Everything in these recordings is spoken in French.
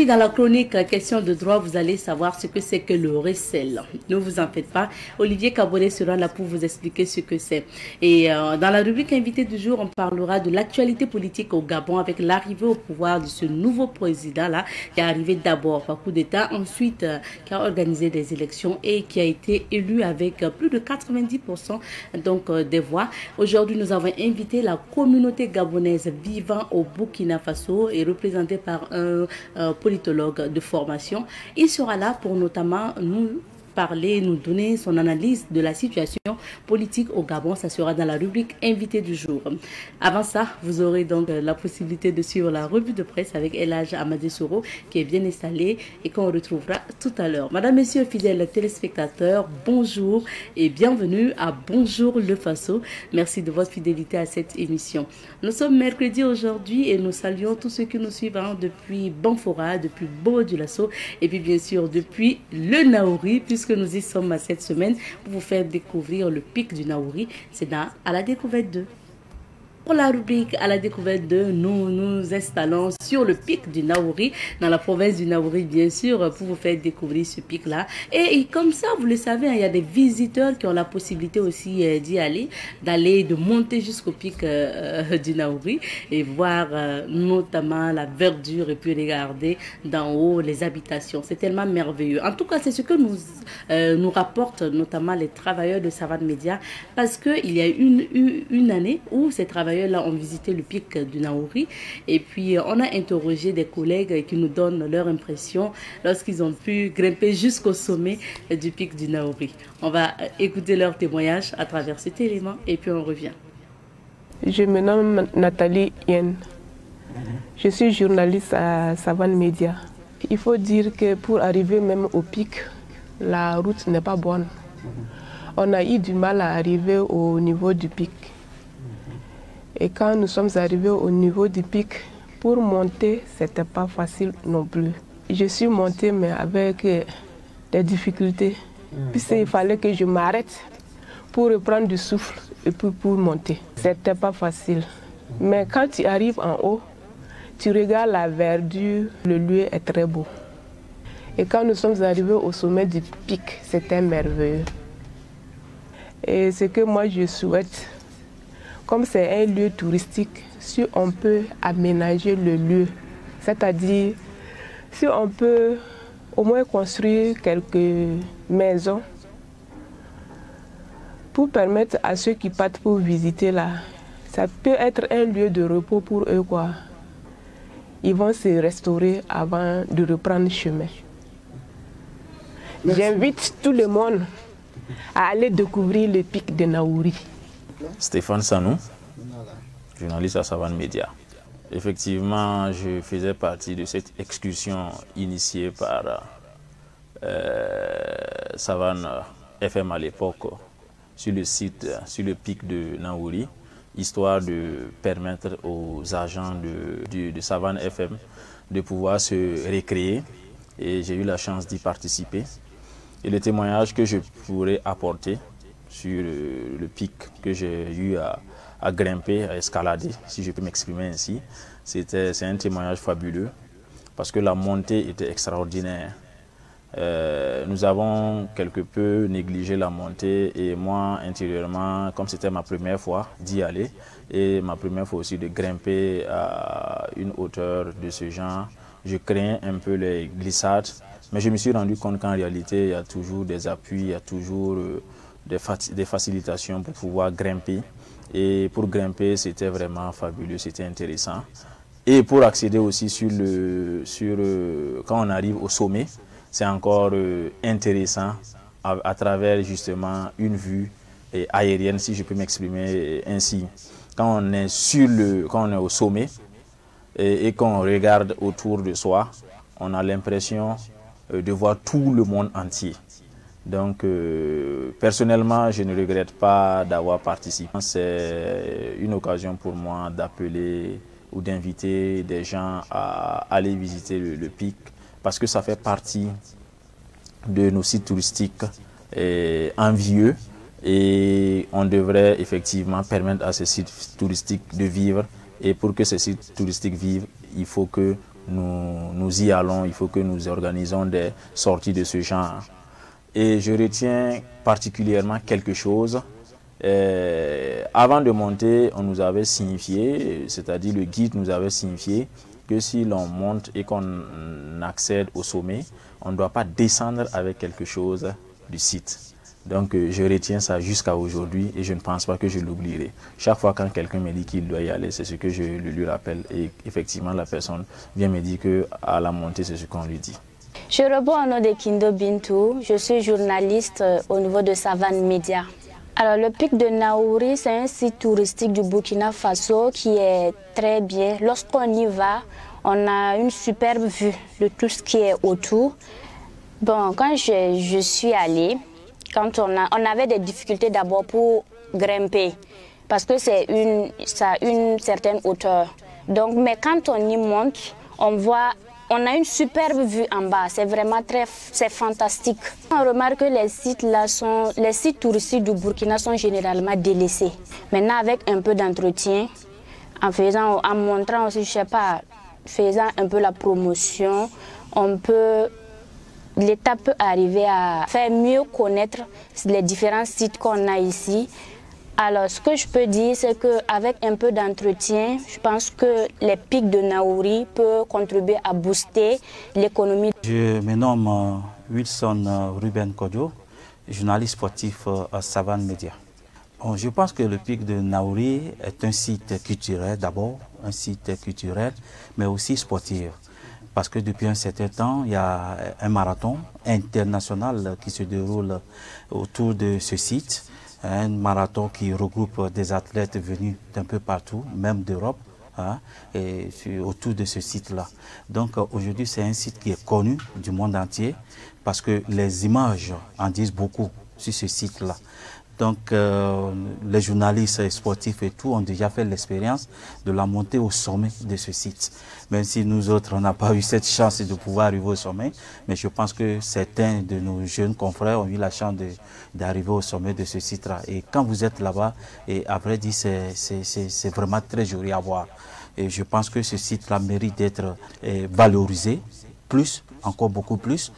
Dans la chronique Question de droit, vous allez savoir ce que c'est que le recel. Ne vous en faites pas. Olivier Kabore sera là pour vous expliquer ce que c'est. Et dans la rubrique invité du jour, on parlera de l'actualité politique au Gabon avec l'arrivée au pouvoir de ce nouveau président-là qui est arrivé d'abord par coup d'État, ensuite qui a organisé des élections et qui a été élu avec plus de 90% donc, des voix. Aujourd'hui, nous avons invité la communauté gabonaise vivant au Burkina Faso et représentée par un politologue de formation. Il sera là pour notamment nous parler, nous donner son analyse de la situation politique au Gabon. Ça sera dans la rubrique invité du jour. Avant ça, vous aurez donc la possibilité de suivre la revue de presse avec Elhadj Amadé Soro qui est bien installé et qu'on retrouvera tout à l'heure. Madame, Messieurs, fidèles téléspectateurs, bonjour et bienvenue à Bonjour le Faso. Merci de votre fidélité à cette émission. Nous sommes mercredi aujourd'hui et nous saluons tous ceux qui nous suivent depuis Banfora, depuis Bobo-Dioulasso et puis bien sûr depuis le Naouri, puisque nous y sommes cette semaine pour vous faire découvrir le pic du Naouri. C'est dans À la découverte 2. Pour la rubrique À la découverte 2, nous nous installons sur le pic du Naouri, dans la province du Naouri, bien sûr, pour vous faire découvrir ce pic-là. Et comme ça, vous le savez, il y a des visiteurs qui ont la possibilité aussi d'y aller, de monter jusqu'au pic du Naouri et voir notamment la verdure et puis regarder d'en haut les habitations. C'est tellement merveilleux. En tout cas, c'est ce que nous rapportent notamment les travailleurs de Savane Média, parce qu'il y a une année où ces travailleurs là ont visité le pic du Naouri et puis on a interrogé des collègues qui nous donnent leur impression lorsqu'ils ont pu grimper jusqu'au sommet du pic du Naouri. On va écouter leur témoignage à travers cet élément et puis on revient. Je me nomme Nathalie Yen. Je suis journaliste à Savane Média. Il faut dire que pour arriver même au pic, la route n'est pas bonne. On a eu du mal à arriver au niveau du pic. Et quand nous sommes arrivés au niveau du pic, pour monter, ce n'était pas facile non plus. Je suis montée, mais avec des difficultés, puisqu'il fallait que je m'arrête pour reprendre du souffle et puis pour monter. Ce n'était pas facile. Mais quand tu arrives en haut, tu regardes la verdure, le lieu est très beau. Et quand nous sommes arrivés au sommet du pic, c'était merveilleux. Et ce que moi je souhaite, comme c'est un lieu touristique, si on peut aménager le lieu, c'est-à-dire si on peut au moins construire quelques maisons pour permettre à ceux qui partent pour visiter là, ça peut être un lieu de repos pour eux, quoi. Ils vont se restaurer avant de reprendre chemin. J'invite tout le monde à aller découvrir le pic de Naouri. Stéphane Sanou, journaliste à Savane Média. Effectivement, je faisais partie de cette excursion initiée par Savane FM à l'époque sur le site, sur le pic de Naouri, histoire de permettre aux agents de Savane FM de pouvoir se récréer, et j'ai eu la chance d'y participer. Et le témoignage que je pourrais apporter sur le pic que j'ai eu à grimper, à escalader, si je peux m'exprimer ainsi, c'est un témoignage fabuleux parce que la montée était extraordinaire. Nous avons quelque peu négligé la montée et moi intérieurement, comme c'était ma première fois d'y aller et ma première fois aussi de grimper à une hauteur de ce genre, je craignais un peu les glissades, mais je me suis rendu compte qu'en réalité il y a toujours des appuis, il y a toujours des facilitations pour pouvoir grimper. Et pour grimper, c'était vraiment fabuleux, c'était intéressant. Et pour accéder aussi quand on arrive au sommet, c'est encore intéressant à travers justement une vue aérienne, si je peux m'exprimer ainsi. Quand on est au sommet et qu'on regarde autour de soi, on a l'impression de voir tout le monde entier. Donc, personnellement, je ne regrette pas d'avoir participé. C'est une occasion pour moi d'appeler ou d'inviter des gens à aller visiter le pic parce que ça fait partie de nos sites touristiques envieux et on devrait effectivement permettre à ces sites touristiques de vivre. Et pour que ces sites touristiques vivent, il faut que nous y allons, il faut que nous organisons des sorties de ce genre. Et je retiens particulièrement quelque chose. Avant de monter, on nous avait signifié, c'est-à-dire le guide nous avait signifié que si l'on monte et qu'on accède au sommet, on ne doit pas descendre avec quelque chose du site. Donc je retiens ça jusqu'à aujourd'hui et je ne pense pas que je l'oublierai. Chaque fois quand quelqu'un me dit qu'il doit y aller, c'est ce que je lui rappelle et effectivement la personne vient me dire qu'à la montée, c'est ce qu'on lui dit. Je réponds au nom de Kindo Bintou, je suis journaliste au niveau de Savane Média. Alors le pic de Naouri, c'est un site touristique du Burkina Faso qui est très bien. Lorsqu'on y va, on a une superbe vue de tout ce qui est autour. Bon, quand je suis allée, quand on avait des difficultés d'abord pour grimper, parce que ça a une certaine hauteur. Donc, mais quand on y monte, on a une superbe vue en bas. C'est vraiment c'est fantastique. On remarque que les sites touristiques du Burkina sont généralement délaissés. Maintenant, avec un peu d'entretien, en montrant aussi, je sais pas, faisant un peu la promotion, l'État peut arriver à faire mieux connaître les différents sites qu'on a ici. Alors, ce que je peux dire, c'est qu'avec un peu d'entretien, je pense que les pics de Naouri peuvent contribuer à booster l'économie. Je me nomme Wilson Ruben Kodjo, journaliste sportif à Savane Média. Bon, je pense que le pic de Naouri est un site culturel d'abord, un site culturel, mais aussi sportif. Parce que depuis un certain temps, il y a un marathon international qui se déroule autour de ce site. Un marathon qui regroupe des athlètes venus d'un peu partout, même d'Europe, et autour de ce site-là. Donc aujourd'hui, c'est un site qui est connu du monde entier parce que les images en disent beaucoup sur ce site-là. Donc les journalistes sportifs et tout ont déjà fait l'expérience de la montée au sommet de ce site. Même si nous autres, on n'a pas eu cette chance de pouvoir arriver au sommet, mais je pense que certains de nos jeunes confrères ont eu la chance d'arriver au sommet de ce site-là. Et quand vous êtes là-bas, et à vrai dire, c'est vraiment très joli à voir. Et je pense que ce site-là mérite d'être valorisé plus, encore beaucoup plus,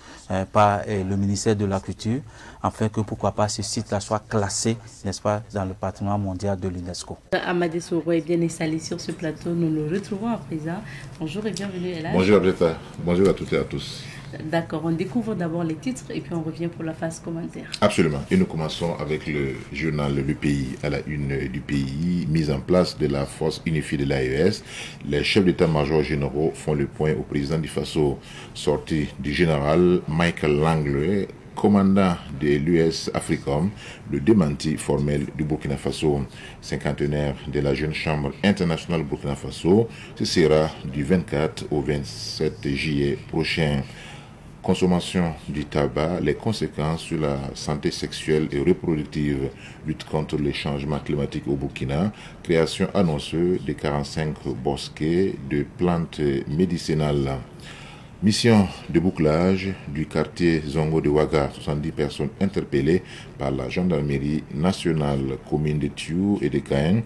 par le ministère de la Culture, afin que pourquoi pas ce site-là soit classé, n'est-ce pas, dans le patrimoine mondial de l'UNESCO. Amadé Soro est bien installé sur ce plateau. Nous le retrouvons à présent. Bonjour et bienvenue. Bonjour Abreta, bonjour à toutes et à tous. D'accord, on découvre d'abord les titres et puis on revient pour la phase commentaire. Absolument. Et nous commençons avec le journal Le Pays à la une du pays, mise en place de la force unifiée de l'AES. Les chefs d'état-major généraux font le point au président du Faso, sortie du général Michael Langley, commandant de l'US Africom, le démenti formel du Burkina Faso. Cinquantenaire de la jeune chambre internationale Burkina Faso, ce sera du 24 au 27 juillet prochain. Consommation du tabac, les conséquences sur la santé sexuelle et reproductive, lutte contre les changements climatiques au Burkina, création annoncée de 45 bosquets de plantes médicinales. Mission de bouclage du quartier Zongo de Ouaga, 70 personnes interpellées par la gendarmerie nationale commune de Thiou et de Caen.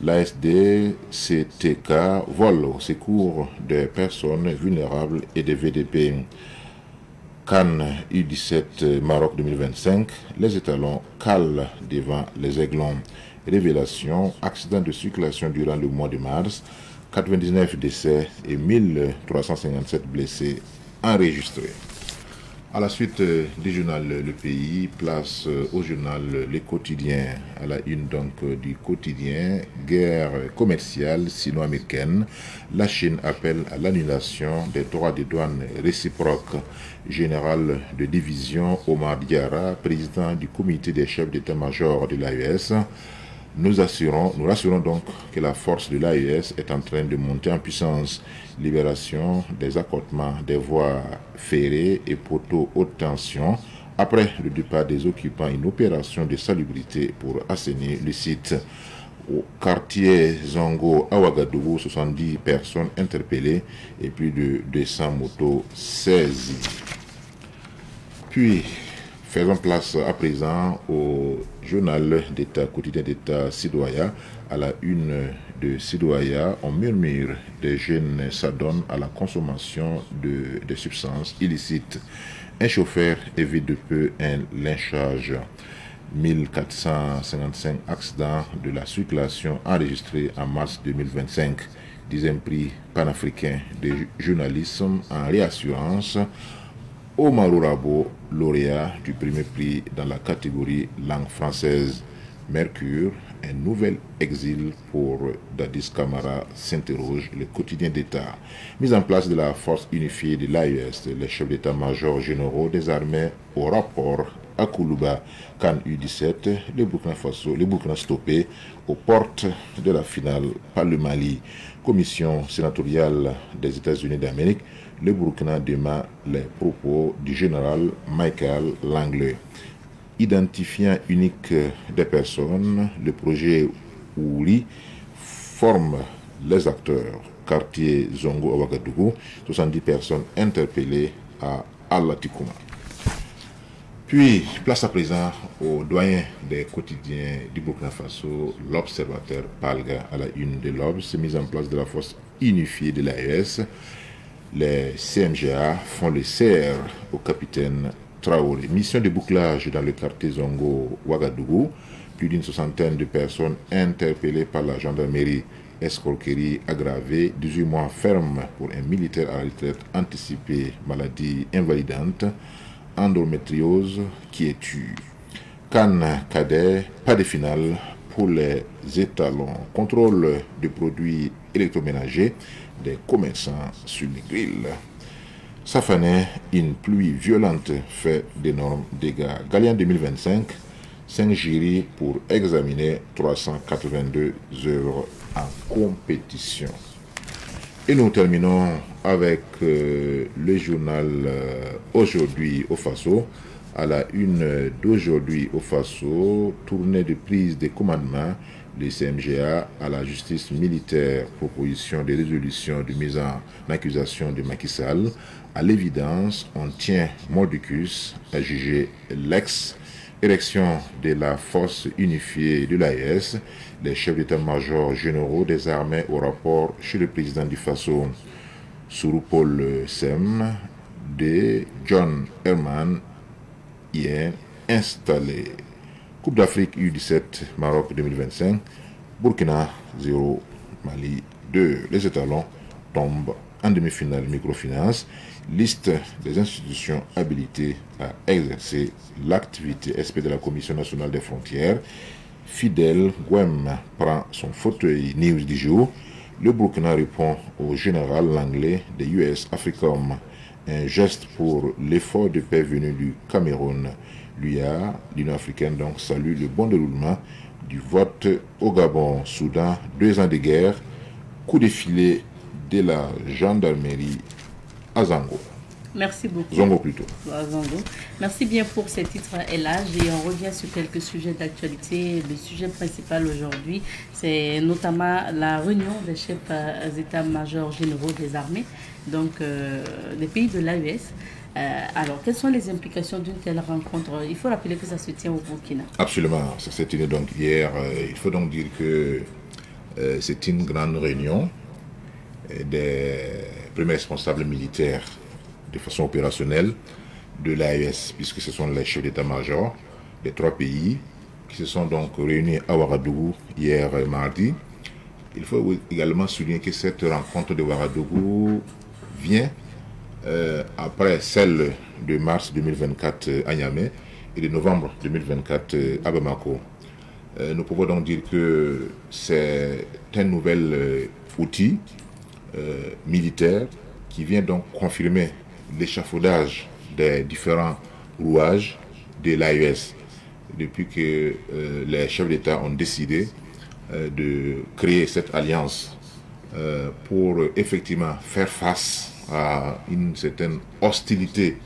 L'ASD-CTK vole au secours des personnes vulnérables et des VDP. Cannes U17 Maroc 2025, les étalons calent devant les aiglons. Révélation, accident de circulation durant le mois de mars, 99 décès et 1357 blessés enregistrés. À la suite du journal Le Pays, place au journal Les Quotidiens. À la une donc du quotidien, guerre commerciale sino-américaine. La Chine appelle à l'annulation des droits de douane réciproques. Général de division Omar Diarra, président du comité des chefs d'état-major de l'AES. Nous rassurons donc que la force de l'AES est en train de monter en puissance. Libération des accotements des voies ferrées et poteaux haute tension. Après le départ des occupants, une opération de salubrité pour assainir le site. Au quartier Zongo à Ouagadougou, 70 personnes interpellées et plus de 200 motos saisies. Puis, faisons place à présent au journal d'État, quotidien d'État Sidoya, à la une de Sidoaya, on murmure des jeunes s'adonnent à la consommation de substances illicites. Un chauffeur évite de peu un lynchage. 1455 accidents de la circulation enregistrés en mars 2025. 10e prix panafricain de journalisme en réassurance. Omar Rabo, lauréat du premier prix dans la catégorie langue française. Mercure, un nouvel exil pour Dadis Camara, s'interroge le quotidien d'État. Mise en place de la force unifiée de l'AES, les chefs d'état-major généraux des armées au rapport à Koulouba, Cannes U17, le Burkina stoppé aux portes de la finale par le Mali. Commission sénatoriale des États-Unis d'Amérique, le Burkina dément les propos du général Michael Langley. Identifiant unique des personnes, le projet Ouli forme les acteurs. Quartier Zongo à Ouagadougou, 70 personnes interpellées à Alatikuma. Puis, place à présent au doyen des quotidiens du Burkina Faso, l'observateur Palga à la une de l'Obs, mise en place de la force unifiée de l'AES. Les CMGA font le CR au capitaine Traoré. Mission de bouclage dans le quartier Zongo Ouagadougou. Plus d'une soixantaine de personnes interpellées par la gendarmerie. Escroquerie aggravée, 18 mois ferme pour un militaire à la retraite anticipée, maladie invalidante, endométriose qui est tue. Cannes cadet, pas de finale pour les étalons. Contrôle de produits électroménagers des commerçants sur les grilles. Safanais, une pluie violente fait d'énormes dégâts. Galien 2025, 5 jurys pour examiner 382 œuvres en compétition. Et nous terminons avec le journal Aujourd'hui au Faso. À la une d'Aujourd'hui au Faso, tournée de prise des commandements, les CMGA à la justice militaire, proposition de résolution de mise en accusation de Macky Sall. À l'évidence, on tient Mordicus à juger l'ex. Élection de la force unifiée de l'AES, les chefs d'état-major généraux des armées au rapport chez le président du Faso, Souroupol Sem, de John Herman, hier installé. Coupe d'Afrique U17 Maroc 2025, Burkina 0, Mali 2. Les étalons tombent en demi-finale microfinance. Liste des institutions habilitées à exercer l'activité SP de la Commission nationale des frontières. Fidèle Gwem prend son fauteuil news du jour. Le Burkina répond au général Langley de US Africom. Un geste pour l'effort de paix venu du Cameroun. L'UA, l'Union africaine, donc salue le bon déroulement du vote au Gabon. Soudan, 2 ans de guerre. Coup de filet de la gendarmerie à Zango. Merci beaucoup. Zongo plutôt. Zongo. Merci bien pour ces titres élage et on revient sur quelques sujets d'actualité. Le sujet principal aujourd'hui, c'est notamment la réunion des chefs d'état-major généraux des armées, donc des pays de l'AES. Alors, quelles sont les implications d'une telle rencontre? Il faut rappeler que ça se tient au Burkina. Absolument, ça s'est tenu donc hier. Il faut donc dire que c'est une grande réunion des premiers responsables militaires de façon opérationnelle de l'AES, puisque ce sont les chefs d'état-major des 3 pays qui se sont donc réunis à Ouagadougou hier mardi. Il faut également souligner que cette rencontre de Ouagadougou vient après celle de mars 2024 à Niamey et de novembre 2024 à Bamako. Nous pouvons donc dire que c'est un nouvel outil militaire qui vient donc confirmer l'échafaudage des différents rouages de l'AES depuis que les chefs d'État ont décidé de créer cette alliance pour effectivement faire face à une certaine hostilité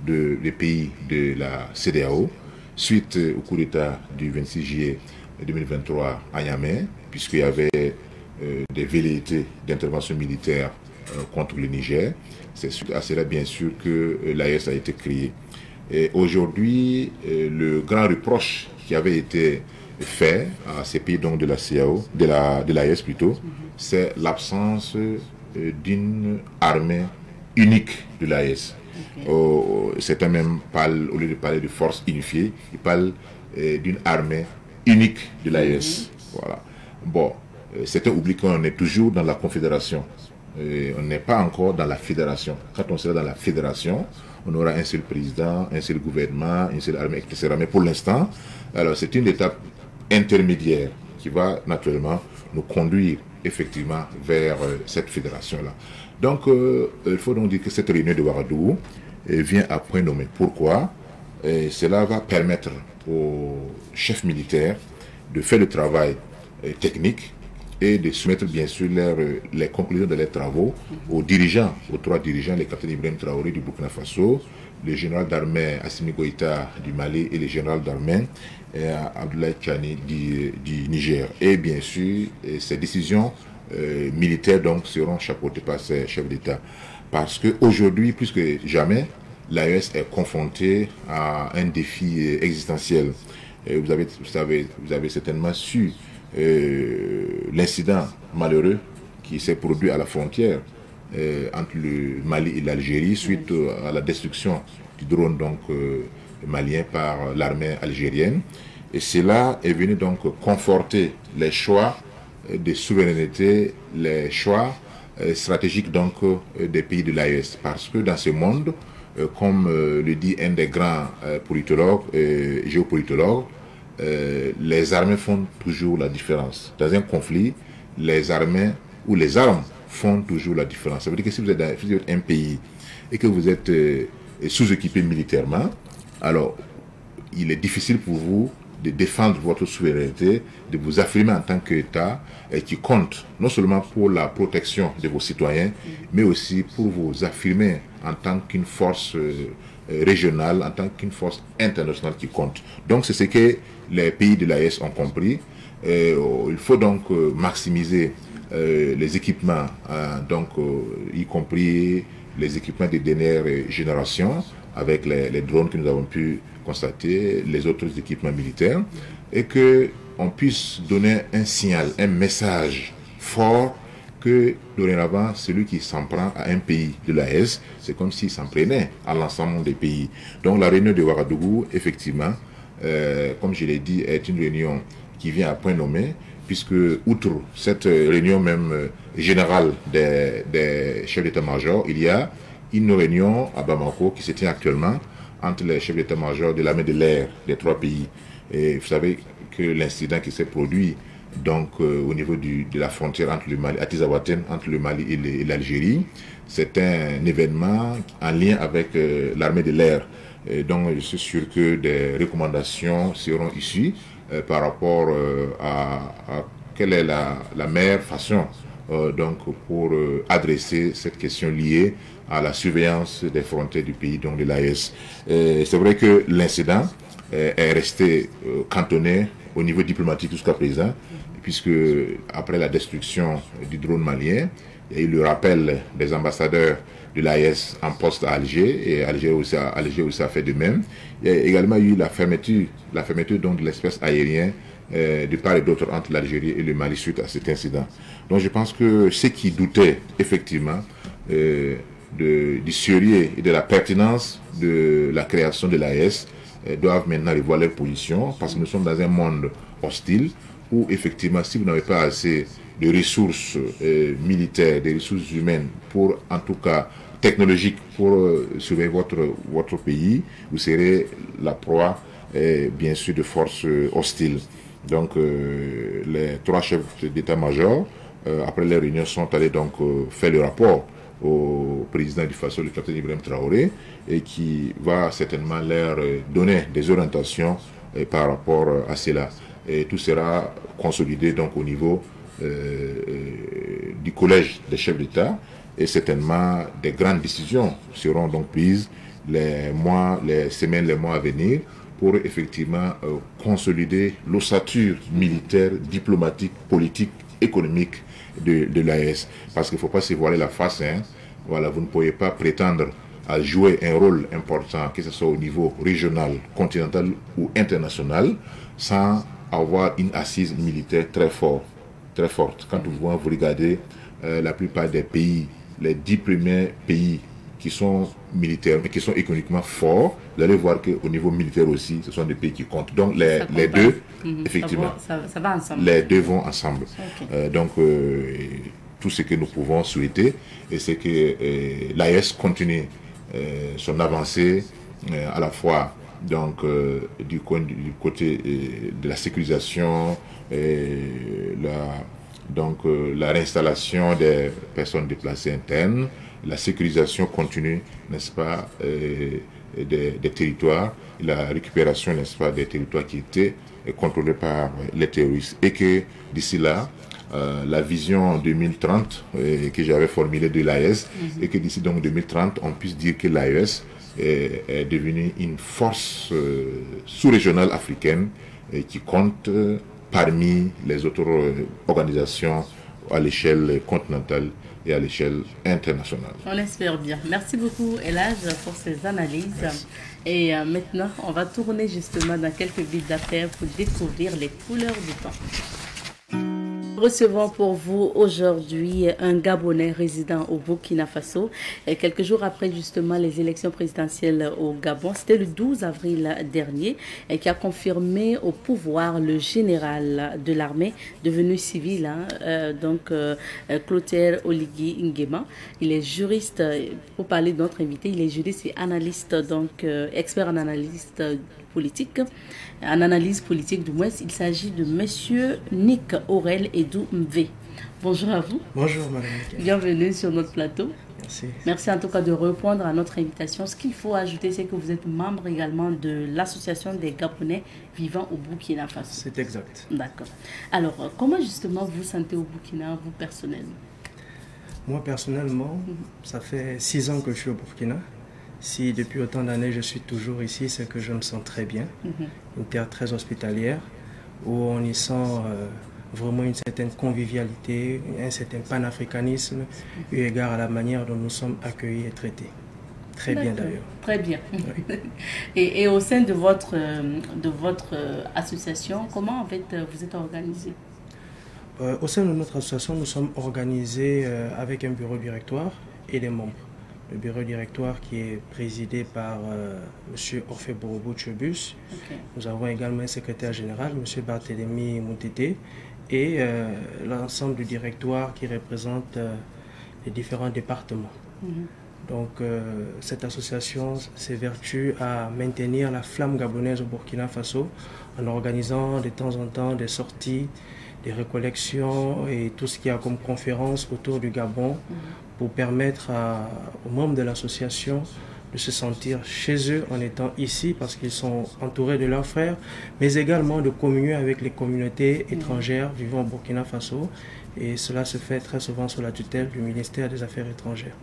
des pays de la CEDEAO suite au coup d'État du 26 juillet 2023 à Niamey, puisqu'il y avait des velléités d'intervention militaire contre le Niger. C'est suite à cela, bien sûr, que l'AES a été créée. Et aujourd'hui, le grand reproche qui avait été fait à ces pays donc de la CAO, de l'AES plutôt, c'est l'absence d'une armée unique de l'AES. Certains même parlent, au lieu de parler de force unifiée, ils parlent d'une armée unique de l'AES. Voilà. Bon, certains oublient qu'on est toujours dans la confédération. On n'est pas encore dans la fédération. Quand on sera dans la fédération, on aura un seul président, un seul gouvernement, une seule armée, etc. Mais pour l'instant, alors c'est une étape intermédiaire qui va naturellement nous conduire effectivement vers cette fédération-là. Donc, il faut donc dire que cette réunion de Ouagadougou vient à point nommé. Pourquoi? Cela va permettre aux chefs militaires de faire le travail technique et de soumettre bien sûr les conclusions de leurs travaux aux dirigeants, aux 3 dirigeants, le capitaine Ibrahim Traoré du Burkina Faso, le général d'armée Assimi Goïta du Mali et le général d'armée Abdoulaye Tchani du Niger. Et bien sûr, ces décisions militaires donc seront chapeautées par ces chefs d'État. Parce qu'aujourd'hui, plus que jamais, l'AES est confrontée à un défi existentiel. Vous avez certainement su l'incident malheureux qui s'est produit à la frontière entre le Mali et l'Algérie suite à la destruction du drone donc malien par l'armée algérienne. Et cela est venu donc conforter les choix de souveraineté, les choix stratégiques donc des pays de l'AES. Parce que dans ce monde, comme le dit un des grands politologues, géopolitologues, les armées font toujours la différence. Dans un conflit, les armées ou les armes font toujours la différence. Ça veut dire que si vous êtes un pays et que vous êtes sous-équipé militairement, alors il est difficile pour vous de défendre votre souveraineté, de vous affirmer en tant qu'État qui compte non seulement pour la protection de vos citoyens, mais aussi pour vous affirmer en tant qu'une force régionale, en tant qu'une force internationale qui compte. Donc c'est ce que les pays de l'AES ont compris. Il faut donc maximiser les équipements, y compris les équipements de dernière génération, avec les drones que nous avons pu constater, les autres équipements militaires, et qu'on puisse donner un signal, un message fort que dorénavant, celui qui s'en prend à un pays de l'AES, c'est comme s'il s'en prenait à l'ensemble des pays. Donc la réunion de Ouagadougou, effectivement, comme je l'ai dit, est une réunion qui vient à point nommé, puisque outre cette réunion même générale des chefs d'état-major, il y a une réunion à Bamako qui se tient actuellement entre les chefs d'état-major de l'armée de l'air des 3 pays. Et vous savez que l'incident qui s'est produit donc au niveau de la frontière entre le Mali, à Tizawaten, entre le Mali et l'Algérie, c'est un événement en lien avec l'armée de l'air. Et donc je suis sûr que des recommandations seront issues par rapport à quelle est la meilleure façon donc pour adresser cette question liée à la surveillance des frontières du pays, donc de l'AES. C'est vrai que l'incident est resté cantonné au niveau diplomatique jusqu'à présent, puisque après la destruction du drone malien, il y a eu le rappel des ambassadeurs de l'AES en poste à Alger, et Alger aussi a fait de même. Il y a également eu la fermeture donc de l'espace aérien de part et d'autre entre l'Algérie et le Mali suite à cet incident. Donc je pense que ceux qui doutaient effectivement du sérieux et de la pertinence de la création de l'AES doivent maintenant revoir leur position, parce que nous sommes dans un monde hostile où effectivement si vous n'avez pas assez de ressources militaires, des ressources humaines, pour en tout cas technologiques, pour surveiller votre pays, vous serez la proie bien sûr de forces hostiles. Donc les 3 chefs d'état-major, après les réunions, sont allés donc faire le rapport au président du Faso, le capitaine Ibrahim Traoré, et qui va certainement leur donner des orientations par rapport à cela. Et tout sera consolidé donc au niveau du collège des chefs d'État, et certainement des grandes décisions seront donc prises les semaines, les mois à venir, pour effectivement consolider l'ossature militaire, diplomatique, politique, économique de l'AES. Parce qu'il ne faut pas se voiler la face. Voilà, vous ne pouvez pas prétendre à jouer un rôle important, que ce soit au niveau régional, continental ou international, sans avoir une assise militaire très forte. Quand vous regardez la plupart des pays, les 10 premiers pays qui sont militaires, mais qui sont économiquement forts, vous allez voir qu'au niveau militaire aussi, ce sont des pays qui comptent. Donc les deux, effectivement, ça va ensemble. Les deux vont ensemble. Okay. Tout ce que nous pouvons souhaiter, c'est que l'AES continue son avancée à la fois du côté de la sécurisation, la réinstallation des personnes déplacées internes, la sécurisation continue, n'est-ce pas, des territoires, la récupération, n'est-ce pas, des territoires qui étaient contrôlés par les terroristes, et que d'ici là, la vision 2030 que j'avais formulée de l'AES, et que d'ici donc 2030, on puisse dire que l'AES est devenue une force sous-régionale africaine qui compte parmi les autres organisations à l'échelle continentale et à l'échelle internationale. On espère bien. Merci beaucoup, Elhadj, pour ces analyses. Merci. Et maintenant, on va tourner justement dans quelques villes d'affaires pour découvrir les couleurs du temps. Recevons pour vous aujourd'hui un Gabonais résident au Burkina Faso. Et quelques jours après justement les élections présidentielles au Gabon, c'était le 12 avril dernier, et qui a confirmé au pouvoir le général de l'armée devenu civil, Clotaire Oligui Nguema. Il est juriste, pour parler de notre invité, il est juriste et analyste, expert en analyse politique du moins. Il s'agit de Monsieur Nick Aurel Edou Mvé. Bonjour à vous. Bonjour madame. Bienvenue sur notre plateau. Merci. Merci en tout cas de répondre à notre invitation. Ce qu'il faut ajouter, c'est que vous êtes membre également de l'association des Gabonais vivant au Burkina Faso. C'est exact. D'accord. Alors, comment justement vous sentez au Burkina, vous personnellement? Moi personnellement, ça fait 6 ans que je suis au Burkina. Si depuis autant d'années je suis toujours ici, c'est que je me sens très bien. Une terre très hospitalière où on y sent vraiment une certaine convivialité, un certain panafricanisme eu égard à la manière dont nous sommes accueillis et traités. Très bien d'ailleurs. Très bien. Oui. Et au sein de votre association, comment en fait vous êtes organisé? Au sein de notre association, nous sommes organisés avec un bureau directoire et des membres. Le bureau directoire qui est présidé par M. Orphée Borobo-Tchobus. Okay. Nous avons également un secrétaire général, M. Barthélémy Moutete, et l'ensemble du directoire qui représente les différents départements. Donc cette association s'évertue à maintenir la flamme gabonaise au Burkina Faso en organisant de temps en temps des sorties, des récollections et tout ce qu'il y a comme conférences autour du Gabon pour permettre aux membres de l'association de se sentir chez eux en étant ici parce qu'ils sont entourés de leurs frères, mais également de communier avec les communautés étrangères vivant au Burkina Faso. Et cela se fait très souvent sous la tutelle du ministère des Affaires étrangères.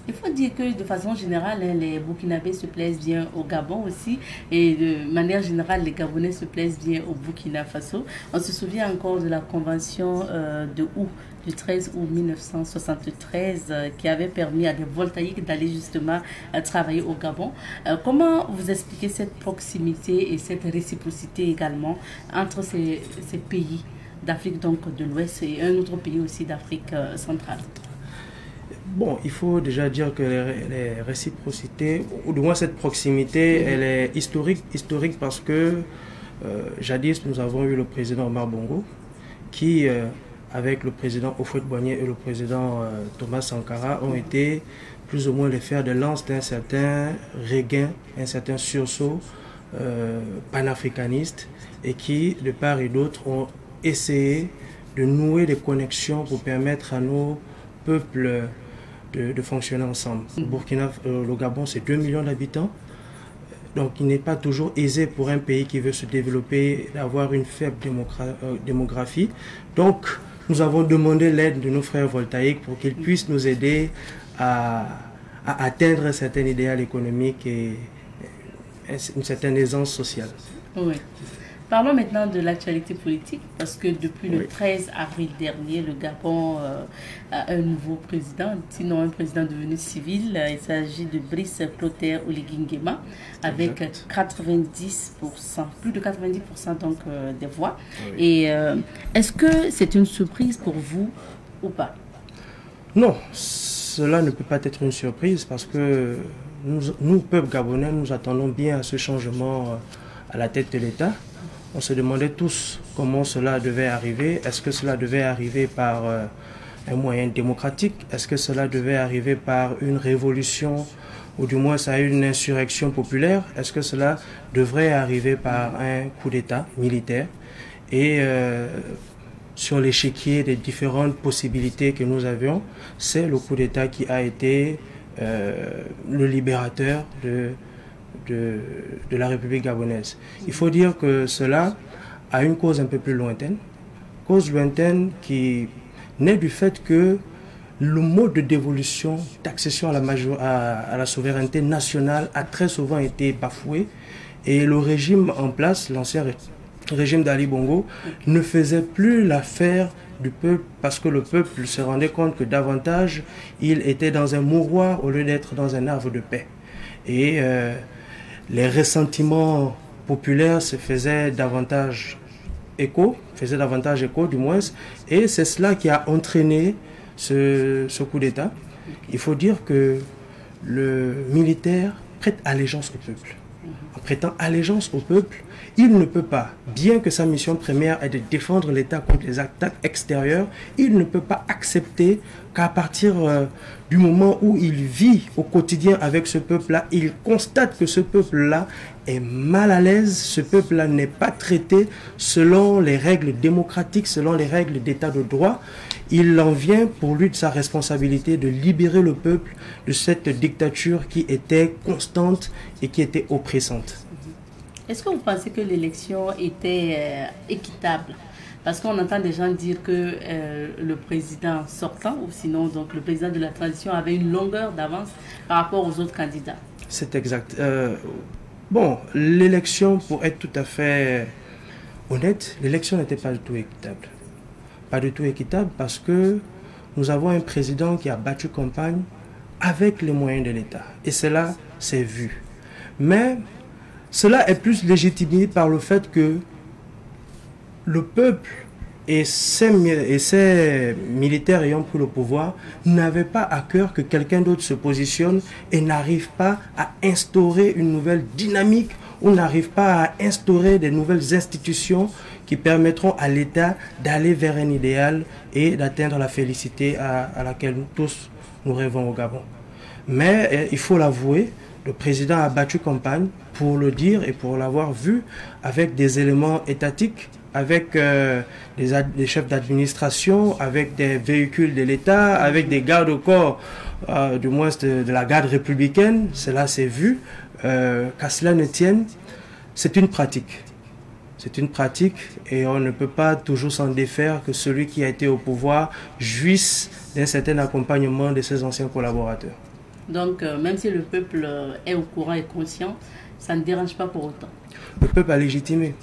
Il faut dire que de façon générale, les Burkinabés se plaisent bien au Gabon aussi, et de manière générale, les Gabonais se plaisent bien au Burkina Faso. On se souvient encore de la convention de août, du 13 août 1973, qui avait permis à des voltaïques d'aller justement travailler au Gabon. Comment vous expliquez cette proximité et cette réciprocité également entre ces pays d'Afrique donc de l'Ouest et un autre pays aussi d'Afrique centrale? Bon, il faut déjà dire que les réciprocités, ou du moins cette proximité, elle est historique parce que jadis nous avons eu le président Omar Bongo qui, avec le président Houphouët-Boigny et le président Thomas Sankara, ont été plus ou moins les fers de lance d'un certain regain, un certain sursaut panafricaniste, et qui, de part et d'autre, ont essayé de nouer des connexions pour permettre à nos peuples de fonctionner ensemble. Le Gabon, c'est 2 millions d'habitants. Donc, il n'est pas toujours aisé pour un pays qui veut se développer d'avoir une faible démographie. Donc, nous avons demandé l'aide de nos frères voltaïques pour qu'ils puissent nous aider à atteindre un certain idéal économique et une certaine aisance sociale. Oui. Parlons maintenant de l'actualité politique, parce que depuis le 13 avril dernier, le Gabon a un nouveau président, sinon un président devenu civil. Il s'agit de Brice Clotaire Oligui Nguema, avec 90%, plus de 90% donc, des voix. Oui. Et est-ce que c'est une surprise pour vous ou pas? Non, cela ne peut pas être une surprise parce que nous, peuple gabonais, nous attendons bien à ce changement à la tête de l'État. On se demandait tous comment cela devait arriver. Est-ce que cela devait arriver par un moyen démocratique? Est-ce que cela devait arriver par une révolution ou du moins ça une insurrection populaire? Est-ce que cela devrait arriver par un coup d'État militaire? Et sur l'échiquier des différentes possibilités que nous avions, c'est le coup d'État qui a été le libérateur de la République gabonaise. Il faut dire que cela a une cause un peu plus lointaine. Cause lointaine qui naît du fait que le mode de dévolution, d'accession à la souveraineté nationale a très souvent été bafoué et le régime en place, l'ancien régime d'Ali Bongo, ne faisait plus l'affaire du peuple parce que le peuple se rendait compte que davantage il était dans un mouroir au lieu d'être dans un arbre de paix. Et les ressentiments populaires se faisaient davantage écho du moins, et c'est cela qui a entraîné ce coup d'État. Il faut dire que le militaire prête allégeance au peuple. En prêtant allégeance au peuple, il ne peut pas, bien que sa mission première est de défendre l'État contre les attaques extérieures, il ne peut pas accepter qu'à partir du moment où il vit au quotidien avec ce peuple-là, il constate que ce peuple-là est mal à l'aise, ce peuple-là n'est pas traité selon les règles démocratiques, selon les règles d'état de droit. Il en vient pour lui de sa responsabilité de libérer le peuple de cette dictature qui était constante et qui était oppressante. Est-ce que vous pensez que l'élection était équitable? Parce qu'on entend des gens dire que le président sortant, ou sinon donc le président de la transition, avait une longueur d'avance par rapport aux autres candidats. C'est exact. Bon, l'élection, pour être tout à fait honnête, l'élection n'était pas du tout équitable. Pas du tout équitable parce que nous avons un président qui a battu campagne avec les moyens de l'État. Et cela s'est vu. Mais cela est plus légitimé par le fait que le peuple et ses militaires ayant pris le pouvoir n'avaient pas à cœur que quelqu'un d'autre se positionne et n'arrive pas à instaurer une nouvelle dynamique ou n'arrive pas à instaurer des nouvelles institutions qui permettront à l'État d'aller vers un idéal et d'atteindre la félicité à laquelle nous tous nous rêvons au Gabon. Mais il faut l'avouer, le président a battu campagne pour le dire et pour l'avoir vu avec des éléments étatiques, avec des chefs d'administration, avec des véhicules de l'État, avec des gardes-corps, du moins de la garde républicaine. Cela s'est vu. Qu'à cela ne tienne, c'est une pratique. C'est une pratique et on ne peut pas toujours s'en défaire que celui qui a été au pouvoir jouisse d'un certain accompagnement de ses anciens collaborateurs. Donc, même si le peuple est au courant et conscient, ça ne dérange pas pour autant. Le peuple a légitimé.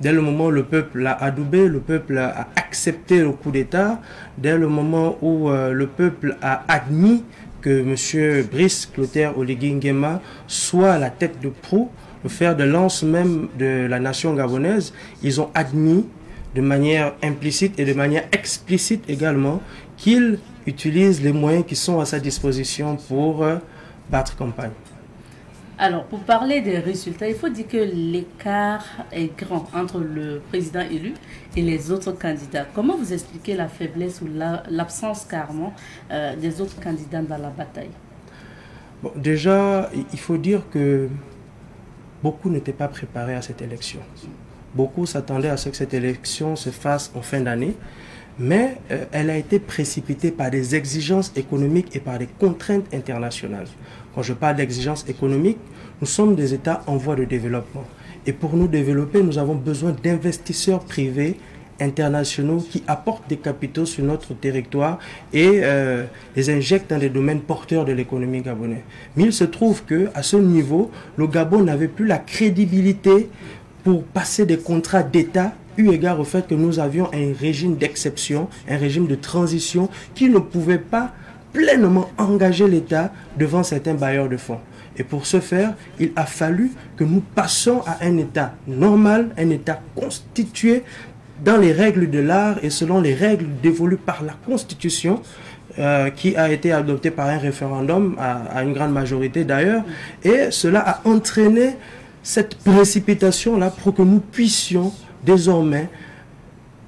Dès le moment où le peuple l'a adoubé, le peuple a accepté le coup d'État, dès le moment où le peuple a admis que M. Brice Clotaire Oligui Nguema soit à la tête de proue, le fer de lance même de la nation gabonaise, ils ont admis de manière implicite et de manière explicite également qu'il utilise les moyens qui sont à sa disposition pour battre campagne. Alors, pour parler des résultats, il faut dire que l'écart est grand entre le président élu et les autres candidats. Comment vous expliquez la faiblesse ou l'absence carrément des autres candidats dans la bataille? Bon, déjà, il faut dire que beaucoup n'étaient pas préparés à cette élection. Beaucoup s'attendaient à ce que cette élection se fasse en fin d'année, mais elle a été précipitée par des exigences économiques et par des contraintes internationales. Quand je parle d'exigences économiques, nous sommes des États en voie de développement. Et pour nous développer, nous avons besoin d'investisseurs privés internationaux qui apportent des capitaux sur notre territoire et les injectent dans les domaines porteurs de l'économie gabonaise. Mais il se trouve qu'à ce niveau, le Gabon n'avait plus la crédibilité pour passer des contrats d'État, eu égard au fait que nous avions un régime d'exception, un régime de transition qui ne pouvait pas pleinement engager l'État devant certains bailleurs de fonds. Et pour ce faire, il a fallu que nous passions à un État normal, un État constitué dans les règles de l'art et selon les règles dévolues par la Constitution, qui a été adoptée par un référendum à une grande majorité d'ailleurs. Et cela a entraîné cette précipitation-là pour que nous puissions désormais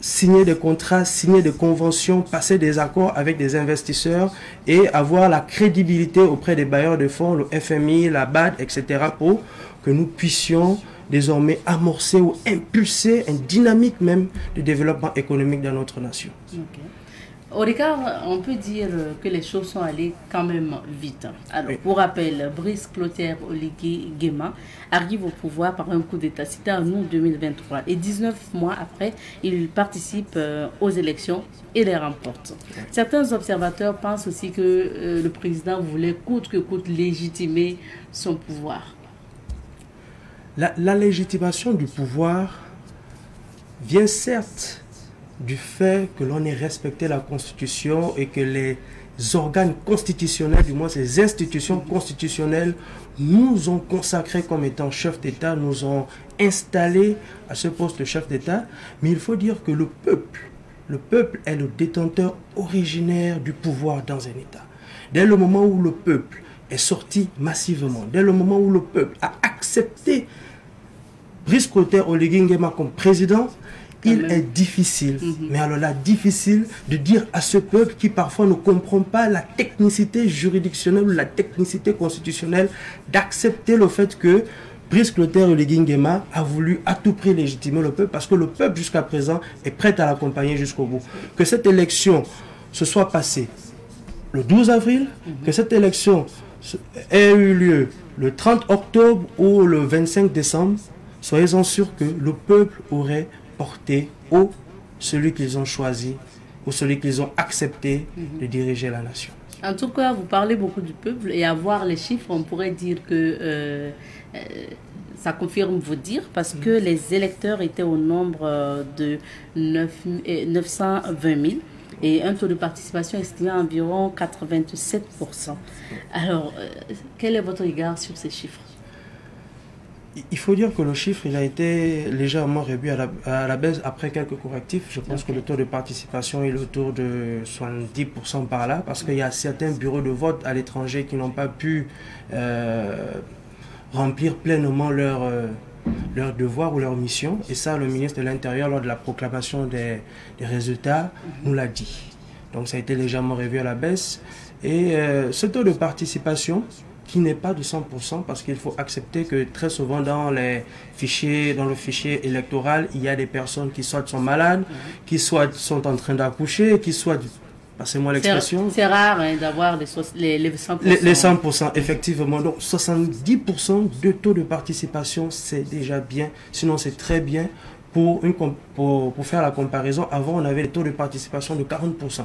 signer des contrats, signer des conventions, passer des accords avec des investisseurs et avoir la crédibilité auprès des bailleurs de fonds, le FMI, la BAD, etc. pour que nous puissions désormais amorcer ou impulser une dynamique même de développement économique dans notre nation. Okay. Au regard, on peut dire que les choses sont allées quand même vite. Alors, pour rappel, Brice Clotaire Oligui Nguema arrive au pouvoir par un coup d'État. C'était en août 2023. Et 19 mois après, il participe aux élections et les remporte. Certains observateurs pensent aussi que le président voulait coûte que coûte légitimer son pouvoir. La légitimation du pouvoir vient certes du fait que l'on ait respecté la Constitution et que les organes constitutionnels, du moins ces institutions constitutionnelles, nous ont consacrés comme étant chef d'État, nous ont installés à ce poste de chef d'État. Mais il faut dire que le peuple est le détenteur originaire du pouvoir dans un État. Dès le moment où le peuple est sorti massivement, dès le moment où le peuple a accepté Brice Clotaire Oligui Nguema comme président, il est difficile, mais alors là, difficile de dire à ce peuple qui parfois ne comprend pas la technicité juridictionnelle ou la technicité constitutionnelle d'accepter le fait que Brice Clotaire Oligui Nguema a voulu à tout prix légitimer le peuple parce que le peuple jusqu'à présent est prêt à l'accompagner jusqu'au bout. Que cette élection se soit passée le 12 avril, que cette élection ait eu lieu le 30 octobre ou le 25 décembre, soyez-en sûrs que le peuple aurait porté haut celui qu'ils ont choisi ou celui qu'ils ont accepté de diriger la nation. En tout cas, vous parlez beaucoup du peuple et à voir les chiffres, on pourrait dire que ça confirme vos dires parce que les électeurs étaient au nombre de 920 000 et un taux de participation estimé à environ 87%. Alors, quel est votre regard sur ces chiffres? Il faut dire que le chiffre il a été légèrement réduit à la baisse après quelques correctifs. Je pense que le taux de participation est autour de 70% par là, parce qu'il y a certains bureaux de vote à l'étranger qui n'ont pas pu remplir pleinement leur devoir ou leur mission. Et ça, le ministre de l'Intérieur, lors de la proclamation des résultats, nous l'a dit. Donc ça a été légèrement réduit à la baisse. Et ce taux de participation, qui n'est pas de 100%, parce qu'il faut accepter que très souvent dans le fichier électoral, il y a des personnes qui soit sont malades, qui soit sont en train d'accoucher, qui soit, passez-moi l'expression. C'est rare hein, d'avoir les 100%. Les 100%, effectivement. Donc 70% de taux de participation, c'est déjà bien, sinon c'est très bien. Pour faire la comparaison, avant on avait des taux de participation de 40%.